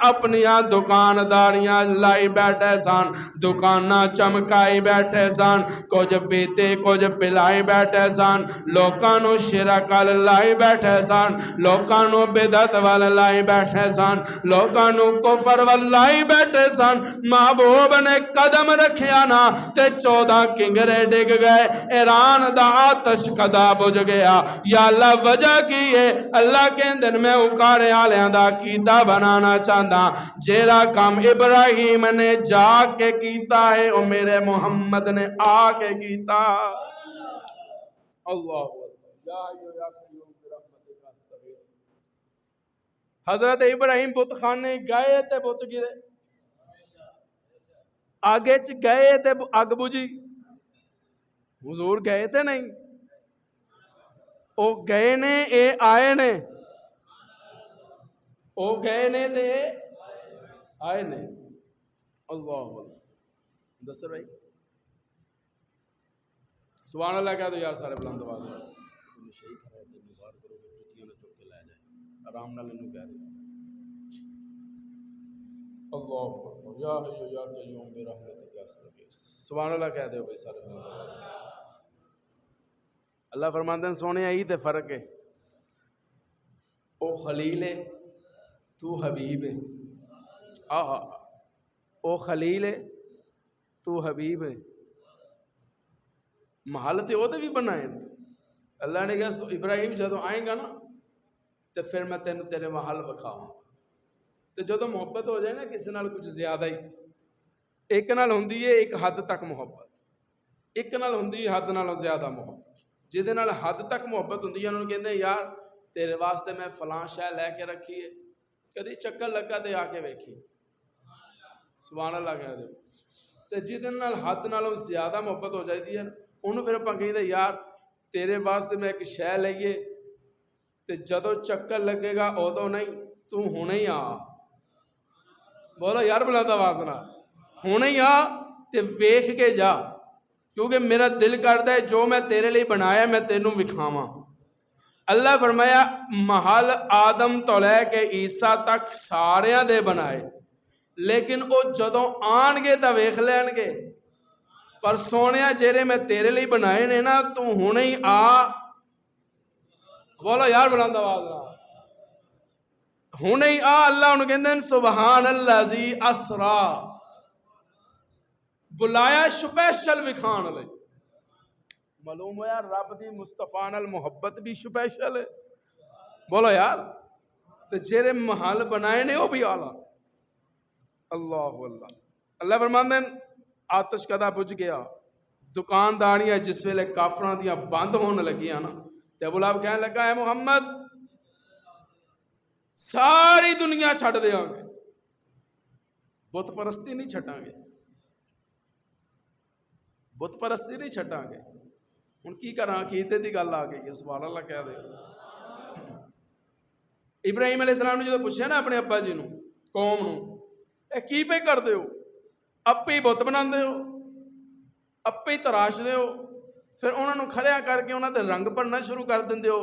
اپنیاں دکانداریاں لائی بیٹھے سن، دکاناں چمکائی بیٹھے سن، کچھ پیتے کچھ پلائی بیٹھے سن، لوکاں نو شرک وال لائی بیٹھے سن، لوکاں نو بدعت وال لائی بیٹھے سن، لوکاں نو کفر وال لائی بیٹھے سن۔ محبوب نے قدم رکھیا نا تے 14 کنگرے ڈگ گئے، ایران دا آتش کدا بجھ گیا۔ یا اللہ وجہ کی ہے؟ اللہ کے دن میں اکارے آلیاں دا کیتا بنانا چاہتا جیرا کام ابراہیم نے جا کے کیتا ہے او میرے محمد نے آ کے کیتا۔ اللہ حضرت ابراہیم بت خانے گئے تے بت گرے، آگے چ گئے تے اگ بجھی، حضور گئے تے نہیں، او گئے نے اے آئے نے، او گئے نے تے آئے نے۔ اللہ دسر بھائی سبحان اللہ کہہ دو یار سارے بلند آواز میں، آرام نال انہوں کہہ دو اللہ یا حی یا قیوم برحمتک استغیث۔ سبحان اللہ کہہ دو بھائی سارے بلند آواز میں۔ اللہ فرماتے ہیں سونے آئی تے فرق ہے، او خلیل ہے تو حبیب ہے، او خلیل ہے تو حبیب ہے۔ محل تے وہ بھی بنائے اللہ نے کہا ابراہیم جدو آئیں گا نا تو پھر میں تیرے محل بکھاؤں۔ تو جدو محبت ہو جائے نا کسی نال کچھ زیادہ ہی، ایک نال ہوندی ہے ایک حد تک محبت، ایک نال ہوندی ہے حد نالوں زیادہ محبت۔ جہدے نال حد تک محبت ہوندی ہے انہوں نے کہندے یار تیرے واسطے میں فلاں شے لے کے رکھی ہے، کدی چکر لگا تے آ کے ویکھی۔ سبحان اللہ کہہ دے۔ تے جہدے نال حد نالوں زیادہ محبت ہو جاتی ہے انہوں پھر اپاں کہندے یار تیرے واسطے میں ایک شے لئیے تے جدو چکر لگے گا ادو نہیں تو ہونے ہی آ، بولو یار بلند آواز نہ، ہونے ہی آ تے ویکھ کے جا، کیونکہ میرا دل کرتا ہے جو میں تیرے لیے بنایا میں تینوں وکھاواں۔ اللہ فرمایا محل آدم تو لے کے عیسیٰ تک ساریاں دے بنائے، لیکن وہ جدوں آن گے تو ویکھ لین گے، پر سونیا جیرے میں تیرے لیے بنائے نے نا تو ہونے ہی آ بولو یار بلند آواز رہا ہونے ہی آ اللہ انہوں کہتے ہیں سبحان اللہ زی اسرا بلایا سپیشل وکھان لے معلوم ہو یار رب دی مصطفیٰ نال محبت بھی سپیشل ہے بولو یار تو جیرے محل بنائے نے وہ بھی آلہ اللہ اللہ اللہ فرماندے ہیں آتش کدا بجھ گیا دکانداریاں جس ویلے کافران دیاں بند ہونے لگیاں نا تے ابو لہب کہنے لگا ہے محمد ساری دنیا چھڑ دے آنگے بت پرستی نہیں چھٹاں گے بت پرستی نہیں چھٹاں گے ان کی کراں کیتے دی گل آ گئی سبحان اللہ کہہ دے ابراہیم علیہ السلام نے جو پوچھا نا اپنے ابا جی نو قوم نو اے کی پہ کر دے ہو اپے ہی بت بنا دے ہو اپے ہی تراش دے ہو پھر انہوں نے کھڑیا کر کے انہوں نے رنگ پڑنا شروع کر دیں ہو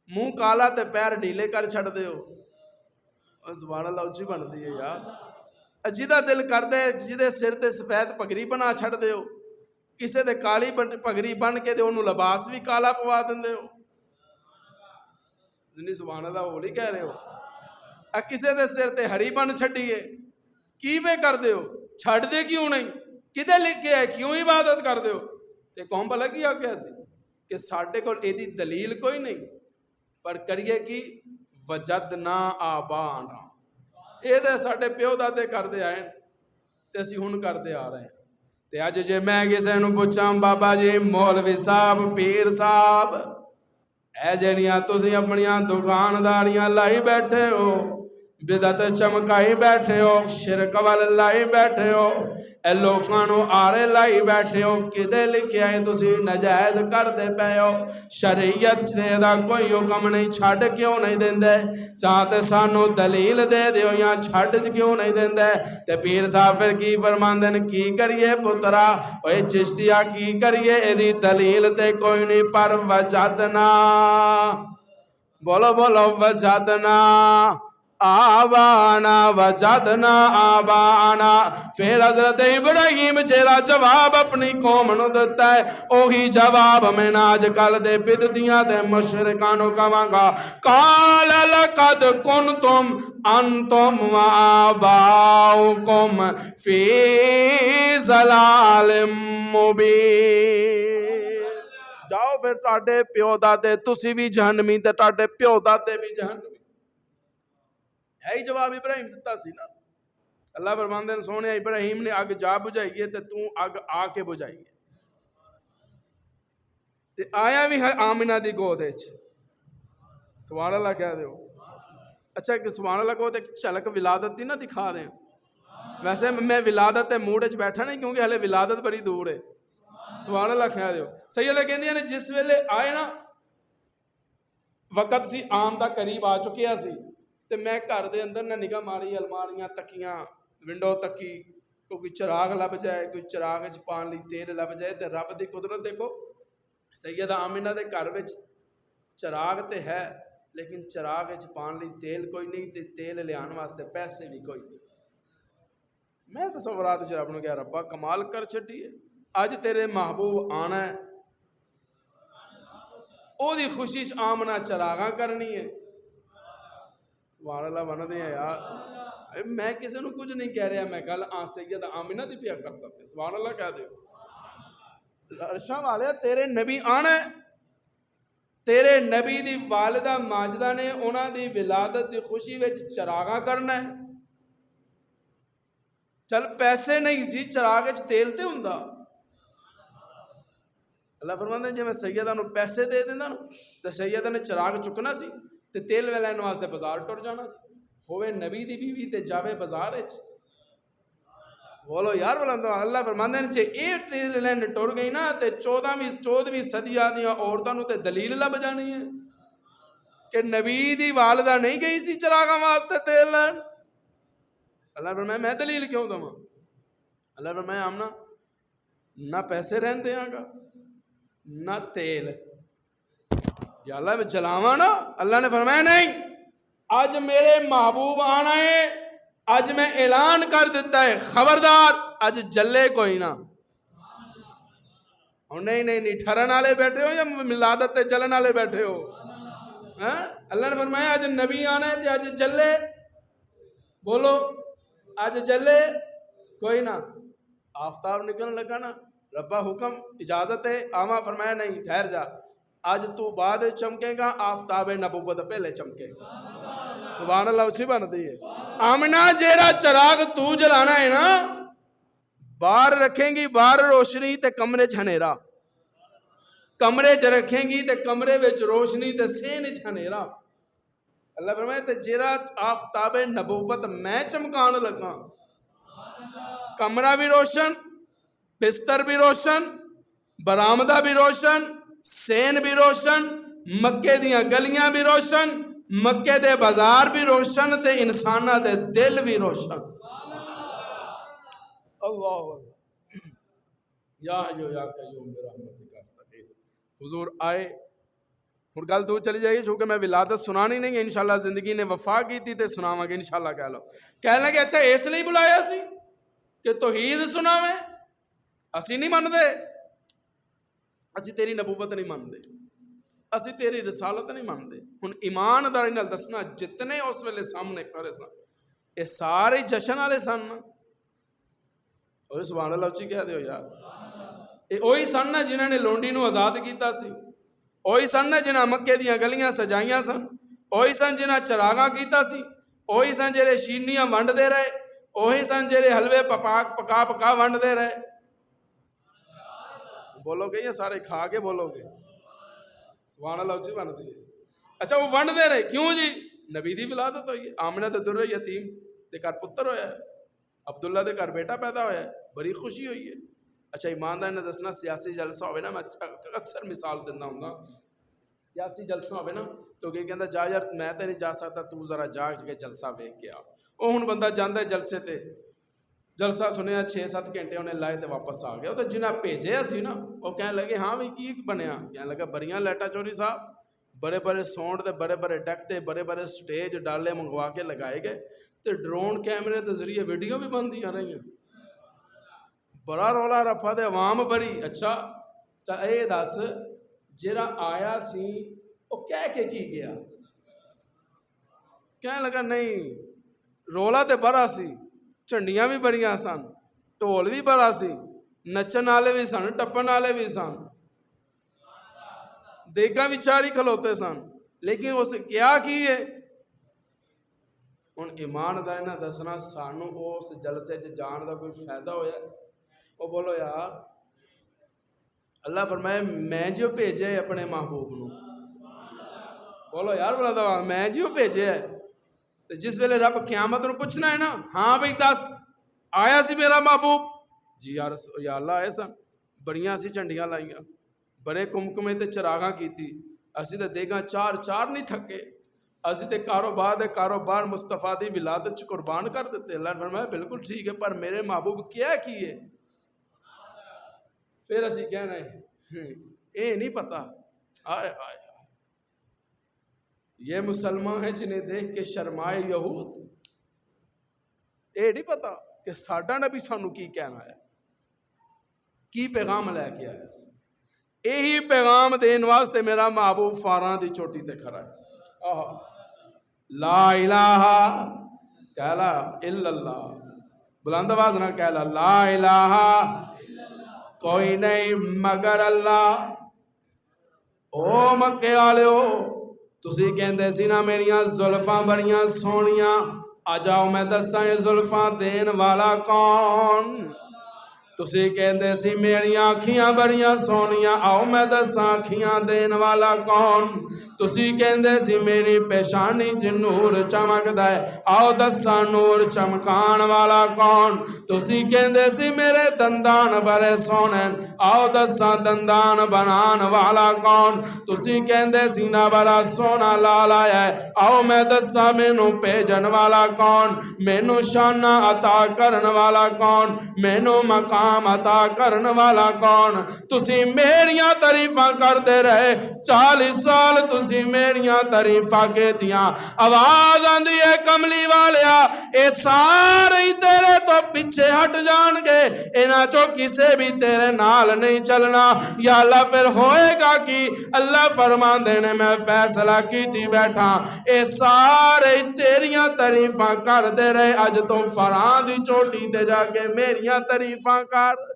منہ کالا تے پیر ڈھیلے کر چھڑ دے ہو سبحان اللہ اچھی بن دی ہے یار جدہ دل کر دے جدے سر تے سفید پگڑی بنا چھڑ دے ہو کسے دے کالی پگڑی بن کے دے انہوں لباس بھی کالا پوا دیں ہو جنہی سبحان اللہ وہ نہیں کہہ رہے ہو کسے دے سر تے ہری بن چھڑیے کی پہ کر دے ہو چھڑ دے کیوں نہیں کدے لکھے ہے کیوں عبادت کر دے ہو تے قوم بھلا کیا کیسے کہ ساڑھے کو ایدی دلیل کوئی نہیں پر کریے کی وجدنا آبانا اے دے ساڑھے پیو دادے کر دے آئیں تے اسی ہن کر دے آ رہے ہیں تے آج جے میں کسے نو پوچھاں بابا جی مولوی صاحب پیر صاحب اے جنیاں تسی اپنیاں دکانداریاں لائی بیٹھے ہو بدعت چمکائی بیٹھے ہو شرک وال لائی بیٹھے ہو اے لوکانو آرے لائی بیٹھے ہو کدے لکھے آئے تسی نجائز کر دے پے ہو شریعت سے دا کوئی حکم نہیں چھڑ کیوں نہیں دین دے ساتھ سانو دلیل دے دیو یا چھڑ کیوں نہیں دین دے تے پیر صاحب پھر کی فرماندن کی کریے پترا اوے چشتیا کی کریے ایدی دلیل تے کوئی نہیں پر وجدنا بولو بولو وجدنا آبانا وجدنا آبانا پھر حضرت ابراہیم جیرا جواب اپنی قوم نو دیتا ہے اوہی جواب میں آج کل دے بدعتیاں دے مشرکانو کہاں گا قال لقد کنتم انتم و آباؤکم فی ضلال مبین جاؤ پھر تاڑے پیو دادے تسی بھی جہنمی تے تاڑے پیو دادے بھی جہنمی ہے جواب ابراہیم دیتا سی نا اللہ فرماندے ہیں سونے ابراہیم نے آگ جا بجھائیے تے تو آگ آ کے بجھائیے تے آیا بھی ہے آمینہ دی گود ہے سبحان اللہ کہہ دے ہو اچھا کہ سبحان اللہ کو تے چلک ولادت دی نہ دکھا دیں ویسے میں ولادت موڑ بیٹھا نہیں کیونکہ ہلے ولادت بڑی دور ہے سبحان اللہ کہہ دے ہو سیدہ کہندی ہیں جس ویلے آئے نا وقت سی آم دا قریب آ چکیا سی تے میں گھر دے اندر نہ نگاہ ماری الماریاں تکیاں ونڈو تکی کوئی چراغ لب جائے کوئی چراغ وچ پان لی تیل لب جائے تے رب دی قدرت دیکھو سیدہ آمینہ دے گھر وچ چراغ تے ہے لیکن چراغ وچ پان لی تیل کوئی نہیں تے تیل لیان واسطے پیسے بھی کوئی نہیں میں تصورات وچ رب نو کہا ربا کمال کر چھڈی ہے اج تیرے محبوب آنا ہے او دی خوشی چ آمنا چراغاں کرنی ہے سبحان اللہ بندے ہیں یار میں کسی نو کچھ نہیں کہہ رہا میں گل سیدہ آمینہ دی پیا کرتا پہ سبحان اللہ کہہ دے عرشاں والے تیرے نبی آنا ہے تیرے نبی دی والدہ ماجدہ نے انہاں دی ولادت دی خوشی وچ چراغاں کرنا ہے چل پیسے نہیں سی چراغ وچ تیل تے ہوندا اللہ فرماندے ہیں جے میں سیدہ نو پیسے دے دیندا نا تے سیدہ نے چراغ چکنا سی تے تیل لین واسطے بازار ٹر جانا سی ہوئے نبی دی بیوی تے جاوے بازار وچ بولو یار بولندو اللہ فرماندے ہیں جے اے تیل لین ٹر گئی نا تے 14ویں صدیاں دیاں عورتاں نو تے دلیل لب جانی ہے کہ نبی دی والدہ نہیں گئی سی چراغاں واسطے تیل لین اللہ فرمایا میں دلیل کیوں دوں اللہ فرمایا آمنا نہ پیسے رہندے ہیں گا نہ تیل یا اللہ میں جلاواں نا اللہ نے فرمایا نہیں آج میرے محبوب آنا ہے آج میں اعلان کر دیتا ہے خبردار آج جلے کوئی نہ نہیں ٹھرن والے بیٹھے ہو یا ملادت تے چلن والے بیٹھے ہو؟ اللہ نے فرمایا اج نبی آنا ہے تے اج جلے، بولو اج جلے کوئی نہ، آفتاب نکلنے لگا نا، ربا حکم اجازت ہے آما، فرمایا نہیں ٹھہر جا، اج تو بعد چمکے گا، آفتاب نبوت پہلے چمکے گا۔ سبحان اللہ، اچھی بنتی ہے۔ آمنہ جیرا چراغ تو جلانا ہے نا، باہر رکھیں گی باہر روشنی تے کمرے چھنیرا، کمرے چ رکھیں گی تے کمرے وچ روشنی تے سین چھنیرا۔ اللہ فرمائے تے جیرا آفتاب نبوت میں چمکان لگا، کمرہ بھی روشن، بستر بھی روشن، برآمدہ بھی روشن، سین بھی روشن، مکے دیاں گلیاں بھی روشن، مکے دے بازار بھی روشن تے انسانہ دے دل بھی روشن۔ اللہ یا حیو یا قیوم برحمتک استغیث۔ حضور آئے، اور گل تو چلی جائے گی چونکہ میں ولادت سنانی نہیں ہے، انشاءاللہ زندگی نے وفا کی تھی تے سناواں گے انشاءاللہ۔ کہہ لیں کہ اچھا اس لیے بلایا سی کہ توحید سناویں؟ اسی نہیں مندے، اسی تیری نبوت نہیں مندے، اسی تیری رسالت نہیں مندے۔ ہن ایمانداری نال دسنا جتنے اس ویلے سامنے کھڑے سن یہ سارے جشن والے سن نا؟ اور سبحان اللہ اچھی کہہ دیو یار، یہ وہی سن نا جنہوں نے لونڈی نو آزاد کیتا سی، وہی سن نا جنہاں مکے دیاں گلیاں سجائیاں سن، وہی سن جنہاں چراغاں کیتا سی، وہی سن جڑے شیرنیاں ونڈ دے رہے، وہی سن جڑے حلوے پکا ونڈ دے رہے۔ بولو گے یا سارے کھا کے بولو گے؟ سبحان اللہ اچھی بنتی ہے۔ اچھا وہ ونڈ دے رہے کیوں جی؟ نبی دی ولادت ہوئی ہے، آمنہ تے در یتیم دے گھر پتر ہویا ہے، عبداللہ دے گھر بیٹا پیدا ہویا ہے، بڑی خوشی ہوئی ہے۔ اچھا ایماندار نے دسنا سیاسی جلسہ ہوئے نا، میں اکثر مثال دینا ہوں، سیاسی جلسہ ہوئے نا تو کہ کہندا جا یار میں تے نہیں جا سکتا، تو ذرا جا کے جلسہ ویکھ کے آ۔ وہ ہن بندہ جاندا ہے جلسے تے، جلسہ سنیا 6-7 گھنٹے انہیں لائے تے واپس آ گیا۔ تو جنہیں بھیجے سی نا وہ کہنے لگے ہاں بھی کی بنیا؟ کہنے لگا بڑیاں لیٹا چوری صاحب، بڑے بڑے سونڈ تے بڑے بڑے ڈیک تے بڑے بڑے سٹیج ڈالے منگوا کے لگائے گئے تے ڈرون کیمرے کے ذریعے ویڈیو بھی بندیاں رہی ہیں، بڑا رولا رفا تے عوام بڑی۔ اچھا اے دس جڑا آیا سی وہ کہہ کے کی گیا؟ کہنے لگا نہیں رولا تے بڑا سی، جھنڈیاں بھی بڑیاں سن، ڈھول بھی بڑا سی، نچن والے بھی سن، ٹپن والے بھی سن، دیگاں بھی چاری کھلوتے سن، لیکن اس کیا کی ہے؟ ہن ایمانداری نہ دسنا سانو اس جلسے جان کا کوئی فائدہ ہویا؟ وہ بولو یار۔ اللہ فرمائے میں جو بھیجے ہے اپنے محبوب نو، بولو یار بولا دوا میں جو بھیجے ہے۔ تو جس ویلے رب قیامت نو پوچھنا ہے نا ہاں بھئی دس آیا سی میرا محبوب؟ جی یا اللہ آئے سن، بڑیاں سی جھنڈیاں لائیاں، بڑے کمکمے تے چراغاں کیتی، اسی تے دیگاں چار نہیں تھکے، اسی تے کاروبار مصطفیٰ دی ولادت قربان کر دیتے۔ اللہ نے فرمایا بالکل ٹھیک ہے، پر میرے محبوب کیا کیے؟ پھر اسی کہنا ہے اے نہیں پتا، آئے آئے یہ مسلمان ہیں جنہیں دیکھ کے شرمائے یہود، اے نہیں پتا کہ ساڈا نبی سانو کی کہنا ہے، کی پیغام لے کے آیا سی۔ یہی پیغام دین واسطے میرا محبوب فاراں دی چوٹی تے کھڑا ہے۔ لا الہ کہلا الا اللہ، بلند آواز نہ کہلا لا الہ کوئی نہیں مگر اللہ۔ او مکے والےو تسی کہندے سی نا میریاں زلفاں بڑیاں سونیاں، آ جاؤ میں دساں یہ زلفاں دین والا کون؟ تسی کہندے سی میریاں آنکھیاں بڑیاں سونیاں، آؤ میں دساں آنکھیاں دین والا کون؟ تسی کہندے سی میری پیشانی چ نور چمکدا ہے، آؤ دساں نور چمکان والا کون؟ تسی کہندے سی میرے دندان بڑے سونے، آؤ دساں دندان بنان والا کون؟ تسی کہندے سی نا بڑا سونا لال آیا ہے، آؤ میں دساں مینوں بھیجن والا کون؟ مینوں شانہ عطا کرن والا کون؟ مینوں مکان انعام عطا کرن والا کون؟ تسی میریاں تعریفاں کردے رہے 40 سال تسی میریاں تعریفاں کیتیاں آواز آندی ہے کملی والیا اے سارے ہی تیرے تو پیچھے ہٹ جان گے انہاں چو کسے بھی تیرے نال نہیں چلنا یا اللہ پھر ہوئے گا کہ اللہ فرمان دینے میں فیصلہ کیتی بیٹھا اے سارے تیریاں تعریفاں کر دے رہے اج تو فراں دی چوٹی تے جا کے میریاں تعریفاں کر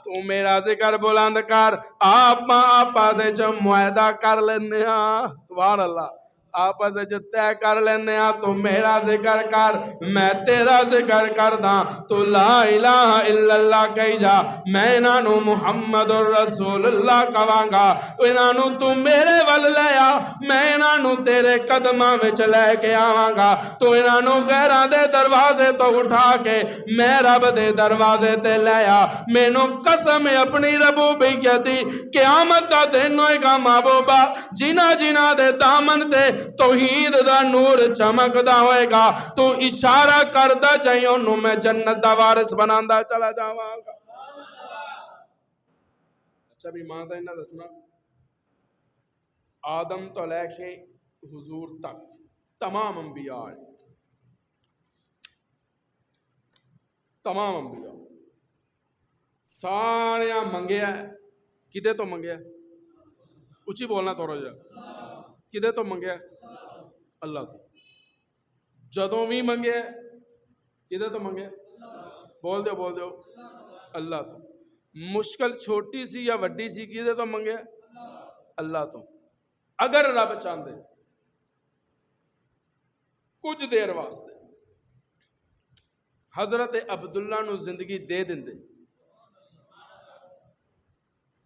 تو میرا ذکر بلند کر آپا سے جو معاہدہ کر لینے ہاں سبحان اللہ آپا سے جو طے کر لینے ہاں تو میرا ذکر کر میں تیرا ذکر کر دا تو لا الہ الا اللہ کہی جا میں انہوں محمد الرسول اللہ کہاں انہوں تو میرے ول لیا میں انہوں تیرے قدمہ وچ لے کے آواں گا تو انہوں غیران دے دروازے تو اٹھا کے میں رب دے دروازے تے لیا مینوں قسم اپنی ربوبیتی قیامت دا دن ہوئے گا محبوبہ جنہ جنہ دے دامن تے توحید دا نور چمک دا ہوئے گا تو اشارہ کردہ جائیں انہوں میں جنت دا وارث بناندہ چلا جاواں گا اچھا بھی ماں دا انہا دسنا آدم تو لے کے حضور تک تمام انبیاء سارے منگیا کدے تو منگیا اچھی بولنا تھوڑا جا کدے تو منگیا اللہ تو جدوں بھی منگیا کدے تو منگیا بول دیو اللہ تو مشکل چھوٹی سی یا وڈی سی کدے تو منگیا اللہ تو اگر رب چاندے کچھ دیر واسطے حضرت عبداللہ نو زندگی دے دندے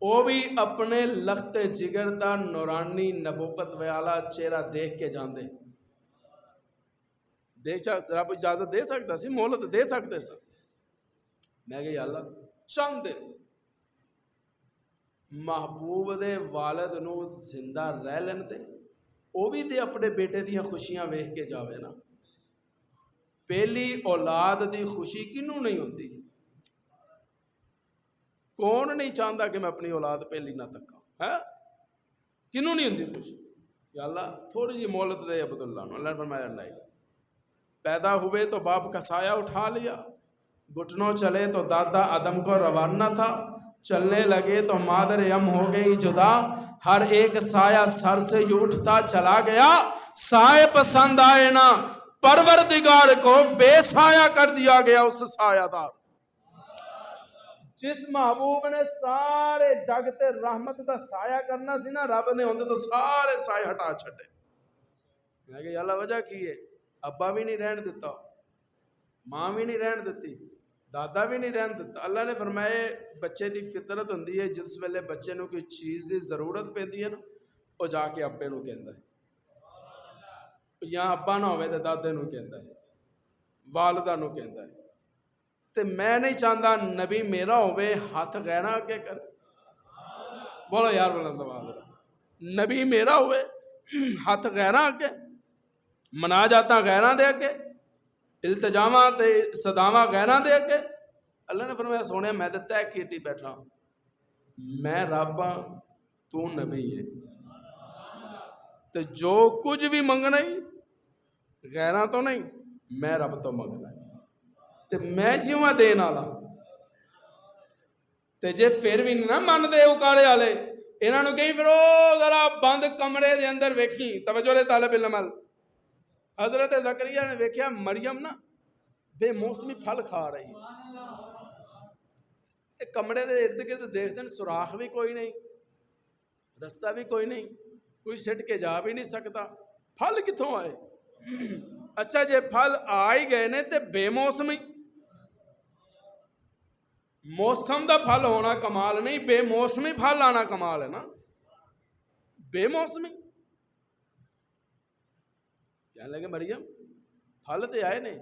وہ بھی اپنے لخت جگر دا نورانی نبوت والا چہرہ دیکھ کے جاندے رب اجازت دے سکتا سی مہلت دے سکتے سا میں کہ اللہ چند دن محبوب دے والد نو زندہ رہ لین دے وہ بھی تے اپنے بیٹے دیا خوشیاں ویکھ کے جاوے نا پہلی اولاد دی خوشی کنوں نہیں ہوتی کون نہیں چاہتا کہ میں اپنی اولاد پہلی نہ تکا ہے کنوں نہیں ہوتی خوشی یا اللہ تھوڑی جی مہلت دے عبداللہ نو اللہ نے فرمایا نہیں پیدا ہوئے تو باپ کا سایہ اٹھا لیا گھٹنوں چلے تو دادا آدم کو روانہ تھا چلنے لگے تو مادر یم ہو گئی جدا ہر ایک سایہ سر سے ہی اٹھتا چلا گیا سائے پسند آئے نا پروردگار کو بے سایہ کر دیا گیا اس سایہ دار جس محبوب نے سارے جگ تے رحمت دا سایہ کرنا سی نا رب نے ہوندے تو سارے سایہ ہٹا چھٹے میں کہ اللہ وجہ کی ہے ابا بھی نہیں رہن دیتا ماں بھی نہیں رہن دیتی دادا بھی نہیں رہن دیتا اللہ نے فرمائے بچے دی فطرت ہوندی ہے جس ویلے بچے نو کوئی چیز دی ضرورت پیندی ہے نا وہ جا کے ابے نو کہندا ہے یا ابا نہ ہوئے تے دادے نو کہندا ہے والدہ نو کہندا ہے تے میں نہیں چاہتا نبی میرا ہوئے ہاتھ غیرہ کے کرے بولو یار بلند آواز نبی میرا ہوئے ہاتھ غیرہ کے منا جاتا غیرہ دے کے التجامہ تے صدامہ غیرہ دے کے اللہ نے فرمایا سونے میں طے کیتی بیٹھا میں رب ہاں تو نبی ہے تے جو کچھ بھی منگنا ہی غیرہ تو نہیں میں رب تو منگنا ہے تے میں جیواں دین والا تے جے پھر بھی نہ من دے اکاڑے والے انہاں نو کہیں پھر او ذرا بند کمرے دے اندر ویکھی توجہ لے طالب علم حضرت زکریا نے ویکھیا مریم نا بے موسمی پھل کھا رہی کمرے دے ارد گرد دیکھتے ہیں سوراخ بھی کوئی نہیں رستہ بھی کوئی نہیں کوئی سٹ کے جا بھی نہیں سکتا پھل کتھوں آئے اچھا جے پھل آئی گئے نے تے بے موسمی موسم دا پھل ہونا کمال نہیں بے موسمی پھل آنا کمال ہے نا بے موسمی کہنے لگے مریم پھل تے آئے نے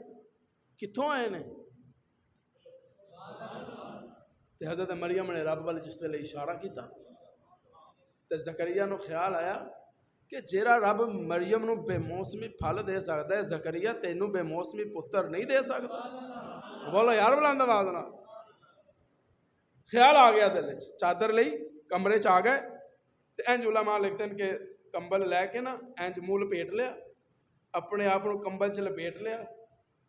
کتھوں آئے نے تے حضرت مریم نے رب والے جس ویلے اشارہ کیتا تے زکریا نو خیال آیا کہ جیرا رب مریم نو بے موسمی پھل دے سکتا ہے زکریا تینوں بے موسمی پتر نہیں دے سکتا بولو یار بلند آواز نہ خیال آ گیا دل چ، چادر لئی کمرے چ آ گئے تو انج علماء لکھتے ہیں کہ کمبل لے کے نا انج منہ لپیٹ لیا، اپنے آپ کو کمبل چ لپیٹ لیا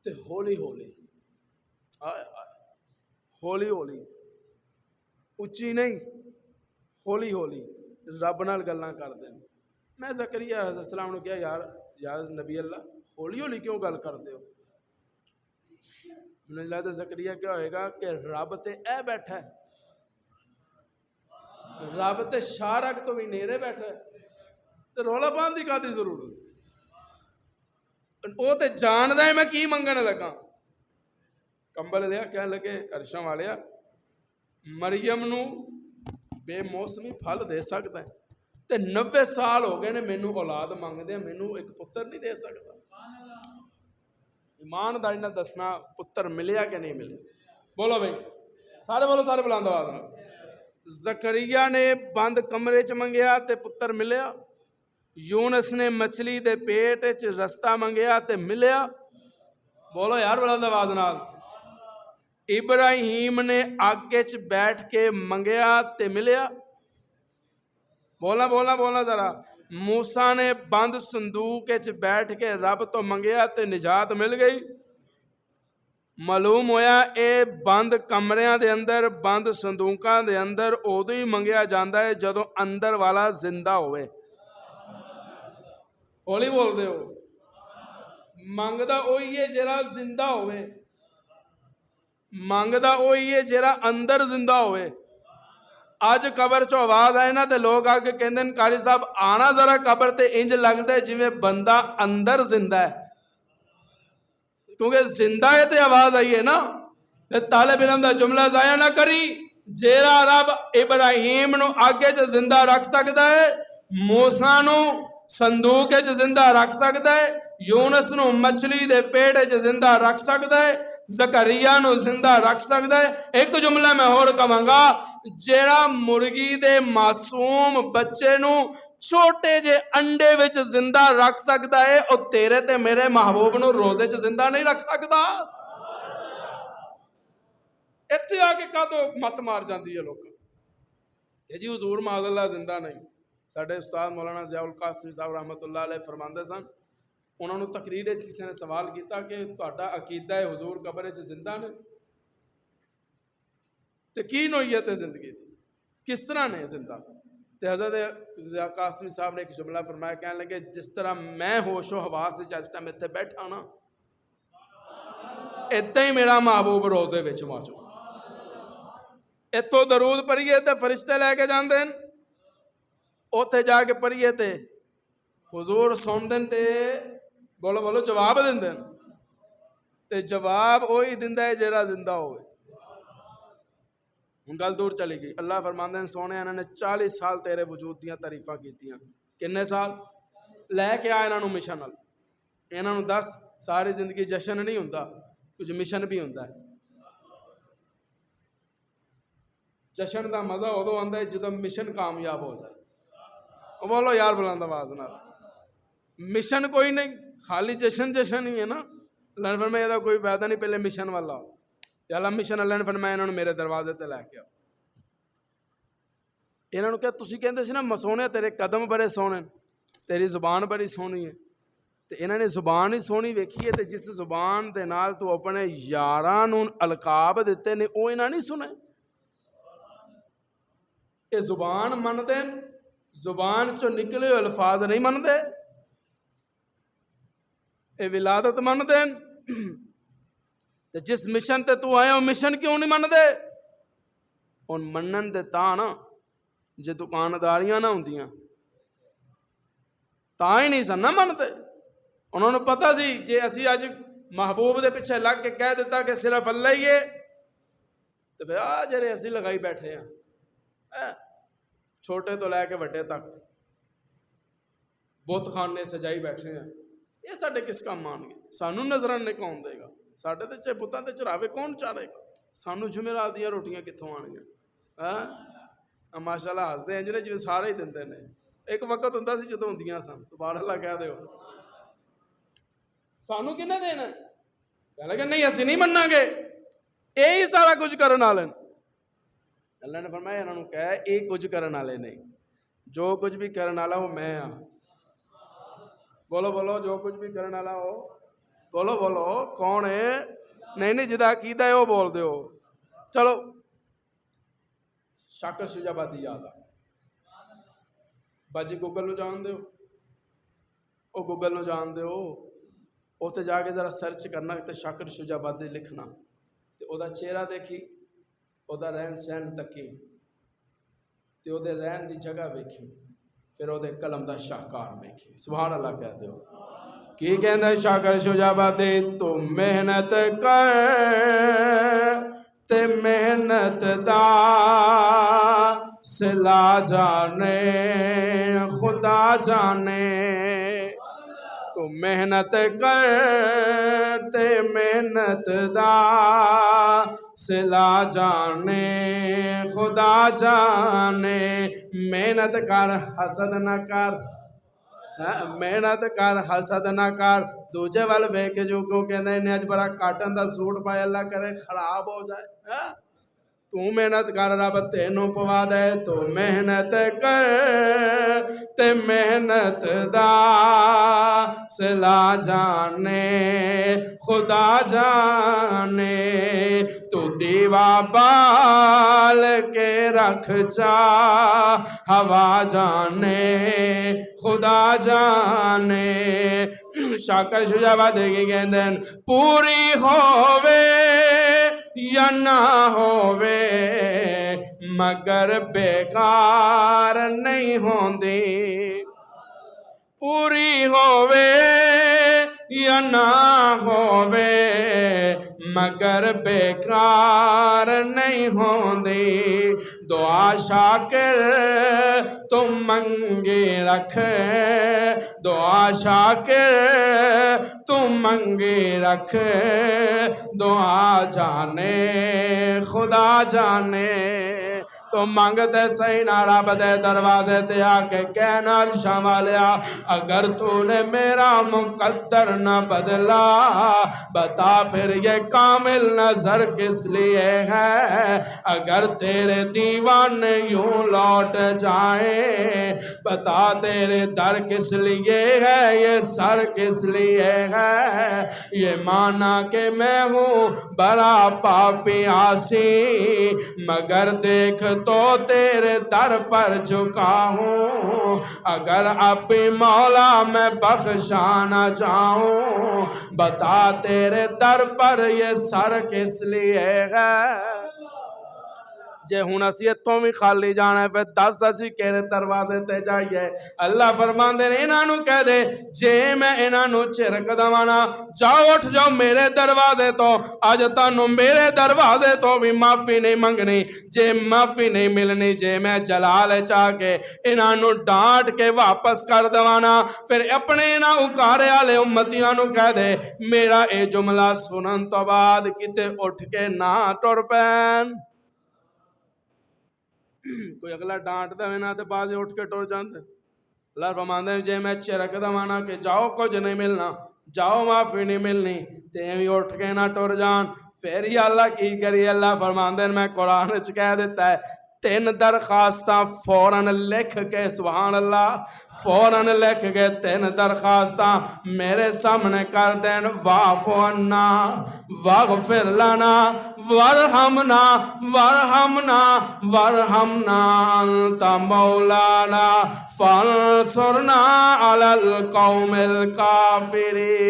تو ہولی ہولی ہولی ہولی اچھی نہیں ہولی ہولی رب نال گلاں کرتے ہیں۔ میں زکریا علیہ السلام نے کہا یار نبی اللہ ہولی ہولی کیوں گل کرتے ہو؟ مجھے لگتا زکریا کیا ہوئے گا کہ رب تے اے بیٹھا ہے، رب تے شارک تو بھی نیرے بیٹھا ہے تو رولا پان دی کاتی ضرورت؟ وہ تے جاندا ہے میں کی منگنے لگا۔ کمبل لیا کہنے لگے عرشاں والیا مریم نو بے موسمی پھل دے سکتا ہے تے 90 سال ہو گئے نے مینوں اولاد منگدے مینوں ایک پتر نہیں دے سکتا۔ ایمانداری نہ دسنا پتر ملیا کہ نہیں ملیا؟ بولو بھائی سارے بولو، سارے بلند آواز میں۔ زکریا نے بند کمرے چ منگیا تے پتر ملیا، یونس نے مچھلی دے پیٹ چ رستہ منگیا تے ملیا۔ بولو یار بلند آواز نال۔ ابراہیم نے آگے چ بیٹھ کے منگیا تے ملیا۔ بولنا بولنا بولنا ذرا۔ موسیٰ نے بند صندوق چ بیٹھ کے رب تو منگیا تے نجات مل گئی۔ معلوم ہویا اے بند کمریاں دے اندر بند صندوقاں دے اندر ادو ہی منگیا جاندا ہے جدوں اندر والا زندہ ہوئے۔ ہولی بول دے ہو، منگدا وہی ہے جڑا زندہ ہوئے، منگدا وہی ہے جڑا اندر زندہ ہوئے۔ اج قبر چو آواز آئے نا تے لوگ آ کے کہندے ہیں قاری صاحب آنا ذرا قبر تے انج لگدا ہے جویں بندہ اندر زندہ ہے، کیونکہ زندہ ہے تے آواز آئی ہے نا۔ تے طالب علم دا جملہ ضائع نہ کری، جیڑا رب ابراہیم نو آگے چ زندہ رکھ سکتا ہے، موسیٰ نو صندوق چ زندہ رکھ سکتا ہے، یونس نو مچھلی دے پیٹ چ زندہ رکھ سکتا ہے، زکریا نو زندہ رکھ سکتا ہے۔ ایک جملہ میں اور کہاں گا، جیڑا مرغی دے معصوم بچے نو چھوٹے جے انڈے وچ زندہ رکھ سکتا ہے، او تیرے تے میرے محبوب نو روزے چ زندہ نہیں رکھ سکتا؟ اتنے آ کے کدو مت مار جاندی ہے لوگ کہ جی حضور معاذ اللہ زندہ نہیں۔ ساڈے استاد مولانا ضیاء القاسمی صاحب رحمۃ اللہ علیہ فرماندے سن، انہوں نے تقریر کسی نے سوال کیتا کہ تہاڈا عقیدہ ہے حضور قبر وچ زندہ نے تے کی نوعیت ہے زندگی دی، کس طرح نے زندہ؟ تے حضرت ضیاء قاسمی صاحب نے ایک جملہ فرمایا، کہنے لگے جس طرح میں ہوش و حواس وچ اج ٹائم اتنے بیٹھا نا، اتنا ہی میرا محبوب روزے وچ موجود۔ اتوں درود پڑھیے تے فرشتے لے کے جاندے ہیں، اوتھے جا کے پڑھیے تے حضور سن دین تے بولو بولو جواب دین دین تے جواب وہی دیندا ہے جیڑا زندہ ہوئے۔ ہن گل دور چلی گئی۔ اللہ فرماندے ہیں سونے انہوں نے 40 سال تیرے وجود دیاں تعریفاں کیتیاں۔ کنے سال لے کے آ انہاں نوں مشن نال، انہاں نوں دس ساری زندگی جشن نہیں ہوندا، کچھ مشن بھی ہوندا ہے۔ جشن دا مزہ ادو آندا ہے جدو مشن کامیاب ہو جائے۔ بولو یار بلند آواز نال۔ مشن کوئی نہیں، خالی جشن جشن ہی ہے نا۔ اللہ نے فرمایا کوئی فائدہ نہیں، پہلے مشن والا ہو۔ یا اللہ مشن اللہ نے فرمایا انہوں نے میرے دروازے تے لے کے آؤ۔ انہوں نے کہا تسی کہندے سی نا مسونے تیرے قدم بڑے سونے، تیری زبان بڑی سونی ہے، تے انہوں نے زبان ہی سونی ویکھی ہے، تے جس زبان دے نال تو اپنے یاراں نوں القاب دتے نے او انہاں نہیں سنے۔ اے زبان من دین، زبان چو نکلے ہوئے الفاظ نہیں من دے، اے ولادت من دین۔ تے جس مشن تے تو آیا مشن کیوں نہیں من دے؟ ان منن دے تا نا جے دکانداریاں نہ ہوندیاں تا ہی نہیں سن نہ منتے۔ انہوں نے پتہ سی جے اسی اج محبوب دے پیچھے لگ کے کہہ دیتا کہ صرف اللہ ہی ہے تو پھر جڑے اسی لگائی بیٹھے ہیں، چھوٹے تو لے کے بڑے تک بت خانے سجائی بیٹھے ہیں، یہ ساڈے کس کام آن گے؟ سانو نظرانے کون دے گا؟ ساڈے تے بتاں تے چڑھاوے کون چاڑے گا؟ سانو جمعرات دیاں روٹیاں کتوں آن گیا؟ ماشاء اللہ ہسدے ہیں جی سارے ہی دندے نے۔ ایک وقت ہوندا سی جدوں ہوندیاں سن، سبحان اللہ کہہ دیو۔ سانو کنے دینا؟ کہہ لگے نہیں اسی نہیں مننا گے، یہی سارا کچھ کرن والے۔ اللہ نے فرمایا انہوں نے کہا یہ کچھ کرنے والے نہیں، جو کچھ بھی کرنے والا وہ میں ہاں۔ بولو بولو، جو کچھ بھی کرنے والا ہو، بولو بولو کون ہے؟ نہیں جدا عقیدہ ہے وہ بول دیو۔ چلو شاکر شجاع آبادی یاد آ باجی گوگل نو جان دیو، او گوگل نو جان دیو، اوتے جا کے ذرا سرچ کرنا تے شاکر شجاع آبادی لکھنا تے او دا چہرہ دیکھی، او دا رہن سہن تکی تے او دے رہن دی جگہ ویکھی، پھر او دے قلم دا شاہکار ویکھی۔ سبحان اللہ کہہ دیو۔ کی کہندا شاکر شجاع آبادی؟ تو محنت کر تے محنت دا صلا جانے خدا جانے، تو محنت کر تے محنت دا صلا جانے خدا جانے، محنت کر حسد نہ کر، محنت کر حسد نہ کر۔ دوجے وال ویکھ کے جو کو کہندے نے اج بڑا کاٹن دا سوٹ پایا، اللہ کرے خراب ہو جائے۔ تو محنت کر رب تینوں پوا دے، تو محنت کر تے محنت دا صلا جانے خدا جانے، تو دیوا بال کے رکھ جا ہوا جانے خدا جانے۔ شاکر شجاع آبادی کی کہندے پوری ہووے یا نہ ہووے مگر بیکار نہیں ہوندی، پوری ہووے یا نہ ہووے مگر بیکار نہیں ہوندی، دعا شاکر تم منگی رکھ، دعا شاکر تم منگی رکھ، دعا جانے خدا جانے۔ تو منگتے صحیح نہ رب دے دروازے تے آ کے کہنا عرشاں والیا اگر تو نے میرا مقدر نہ بدلا بتا پھر یہ کامل نظر کس لیے ہے، اگر تیرے دیوانے یوں لوٹ جائیں بتا تیرے در کس لیے ہے، یہ سر کس لیے ہے، یہ مانا کہ میں ہوں بڑا پاپی آسی مگر دیکھ تو تیرے در پر جھکا ہوں، اگر اب بھی مولا میں بخشا نہ جاؤں بتا تیرے در پر یہ سر کس لیے ہے۔ جے ہن اسی اتوں بھی خالی جانا ہے پھر دس اسی کہڑے دروازے تے جائیے۔ اللہ فرماندے نے انہاں نوں کہہ دے جے میں انہاں نوں چھڑک دوانا جاؤ اٹھ جاؤ میرے دروازے تو، اج تانوں میرے دروازے تو بھی معافی نہیں منگنی، جے معافی نہیں ملنی جے میں جلال چاہ کے انہاں نوں ڈانٹ کے واپس کر دوانا پھر اپنے انہاں اکارے والے امتیاں نوں کہہ دے میرا اے جملہ سنن تو بعد کتے اٹھ کے نہ ٹر پین۔ کوئی اگلا ڈانٹ دے نہ تے بعض اٹھ کے ٹر جاندے۔ اللہ فرماندے جے میں چھڑک دوانا کہ جاؤ کچھ نہیں ملنا، جاؤ معافی نہیں ملنی تے بھی اٹھ کے نہ ٹر جان، پھر ہی اللہ کی کری۔ اللہ فرماندے میں قرآن وچ کہہ دیتا ہے 3 درخواستاں فوراً لکھ کے، سبحان اللہ، فوراً لکھ کے 3 درخواستاں میرے سامنے کر دین، واعف عنا واغفر لنا وارحمنا وارحمنا وارحمنا انت مولانا فانصرنا علی القوم الکافرین۔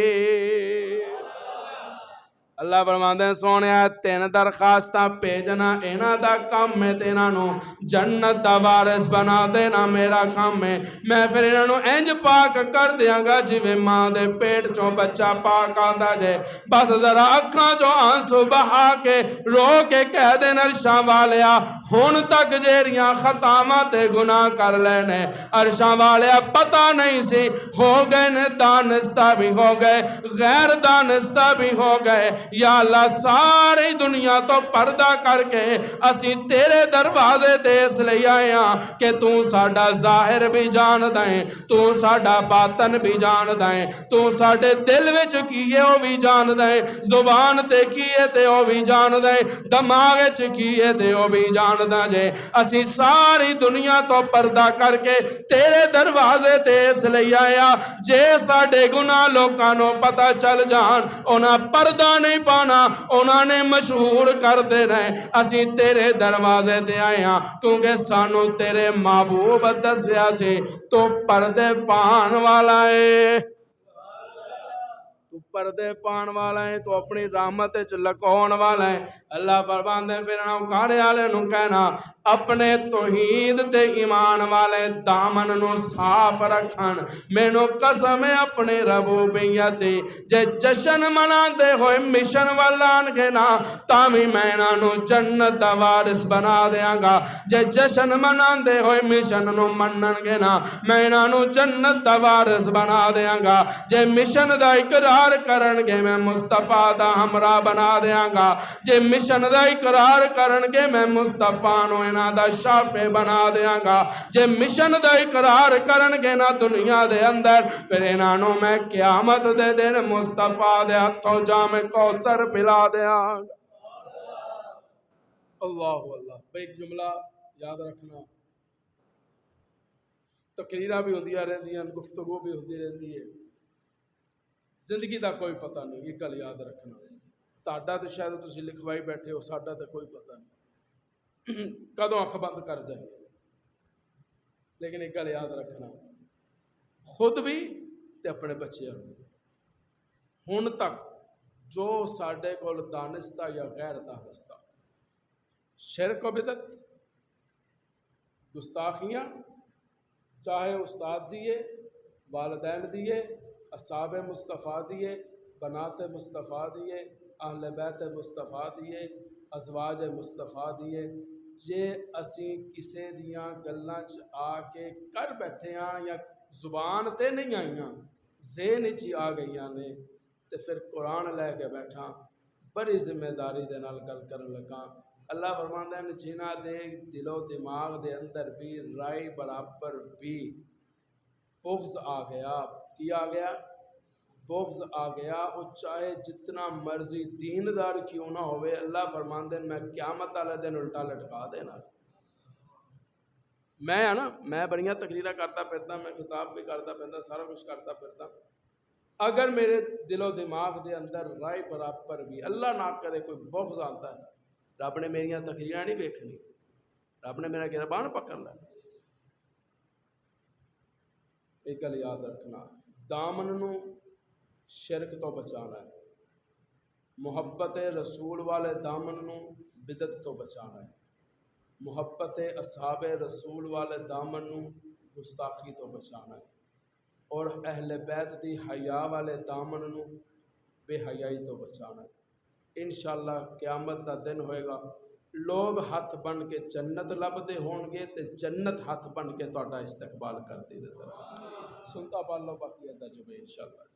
اللہ فرماندے ہیں سونے 3 درخواستاں بھیجنا انہاں دا کام ہے تے انہاں نوں جنت دا وارث بنا دینا میرا کام ہے، میں پھر انہاں نوں انج پاک کر دیاں گا جویں ماں دے پیٹ چوں بچہ پاک آندا جے، بس ذرا اکھاں چوں آنسو بہا کے رو کے کہہ دے عرشاں والیا ہن تک جیڑیاں خطاواں تے گناہ کر لینے عرشاں والیا پتہ نہیں سی ہو گئے نے، دانستہ بھی ہو گئے غیر دانستہ بھی ہو گئے، یا اللہ ساری دنیا تو پردہ کر کے اسی تیرے دروازے تے اس لیے آئے ہاں کہ تو ساڈا ظاہر بھی جان دیں، تو ساڈا باطن بھی جان دیں، تو ساڈے دل وچ کیے او بھی جان دیں، زبان تے کیے تے او بھی جان دیں، دماغ وچ کیے تے او بھی جان دیں جے اسی ساری دنیا تو پردہ کر کے تیرے دروازے تے اس لیے آیا جے ساڈے گناہ لوکاں نو پتہ چل جان انہاں پردہ نہیں پانا، انہاں نے مشہور کر دینا ہے اسی تیرے دروازے تے آئے ہاں کیونکہ سانو تیرے محبوب دسیا سی تو پردے پان والا ہے، تو پردے پان والا ہے، تو اپنی رحمت وچ لکون والا ہے۔ اللہ فرماندے پھر کھانے والے نو کہنا اپنے توحید تے ایمان والے دامن نو صاف رکھن، مینوں قسم ہے اپنے ربوبیت دی جے جشن مناندے ہوئے مشن والان کے نا تاوی میں انہاں نو جنت دا وارث بنا دیاں گا، جے جشن مناندے ہوئے مشن نو منن گے نا میں انہاں نو جنت دا وارث بنا دیاں گا، جے مشن دا اقرار کرن گے میں مصطفیٰ دا ہمراہ بنا دیاں گا، جے مشن دا اقرار کرن گے میں مصطفیٰ نو انہاں دا شافع بنا دیاں گا، جے مشن دا اقرار کرن گے نا دنیا دے اندر پھر انہاں نو میں قیامت دے دن مصطفیٰ دے ہتھوں جام کوثر پلا دیاں گا۔ اللہ اللہ ایک جملہ یاد رکھنا، تقریرہ بھی ہوندیاں رہندیاں، گفتگو بھی ہوندی رہندی ہے، زندگی دا کوئی پتہ نہیں، یہ گل یاد رکھنا، تہاڈا تے شاید تسی لکھوائی بیٹھے ہو، ساڈا تے کوئی پتہ نہیں کدوں اکھ بند کر جائے، لیکن ایک گل یاد رکھنا خود بھی تے اپنے بچیاں ہن تک جو ساڈے کول دانستہ یا غیر دانستہ شرک و بدعت، گستاخیاں، چاہے استاد دیے، والدین دیے، اصحاب مصطفیٰ دیے، بنات مصطفیٰ دیے، اہل بیت مصطفیٰ دیے، ازواج مصطفیٰ دیے، جے اسی کسے دیاں گلاں چ آ کے کر بیٹھے ہاں یا زبان تے نہیں آئیاں ذہن چ آ گئیاں نے تے پھر قرآن لے کے بیٹھا بڑی ذمہ داری دے نال گل کرن لگا۔ اللہ فرماندے ہیں جنہاں دے دل و دماغ دے اندر بھی رائے برابر بھی بغض آ گیا، کی آ گیا؟ بغض آ گیا، وہ چاہے جتنا مرضی دیندار کیوں نہ ہوئے، اللہ فرماندے ہیں میں قیامت والے دن الٹا لٹکا دینا۔ میں نا میں بڑیاں تقریریں کرتا پھرتا، میں خطاب بھی کرتا پھرتا، سارا کچھ کرتا پھرتا، اگر میرے دل و دماغ دے اندر رائے برابر بھی اللہ نہ کرے کوئی بغض آتا ہے، رب نے میریاں تقریریں نہیں ویکھنی، رب نے میرا گربان پکڑ لینا۔ ایک گل یاد رکھنا، دامن نو شرک تو بچانا ہے، محبت رسول والے دامن نو بدعت تو بچانا ہے، محبت اصحاب رسول والے دامن نو گستاخی تو بچانا ہے، اور اہل بیت دی حیا والے دامن نو بے حیائی تو بچانا ہے۔ انشاءاللہ قیامت دا دن ہوئے گا، لوگ ہاتھ بن کے جنت لبدے ہون گے تے جنت ہاتھ بن کے تہاڈا استقبال کرتی نظر آئے۔ سنتا پال لو باقی ادا جو انشاءاللہ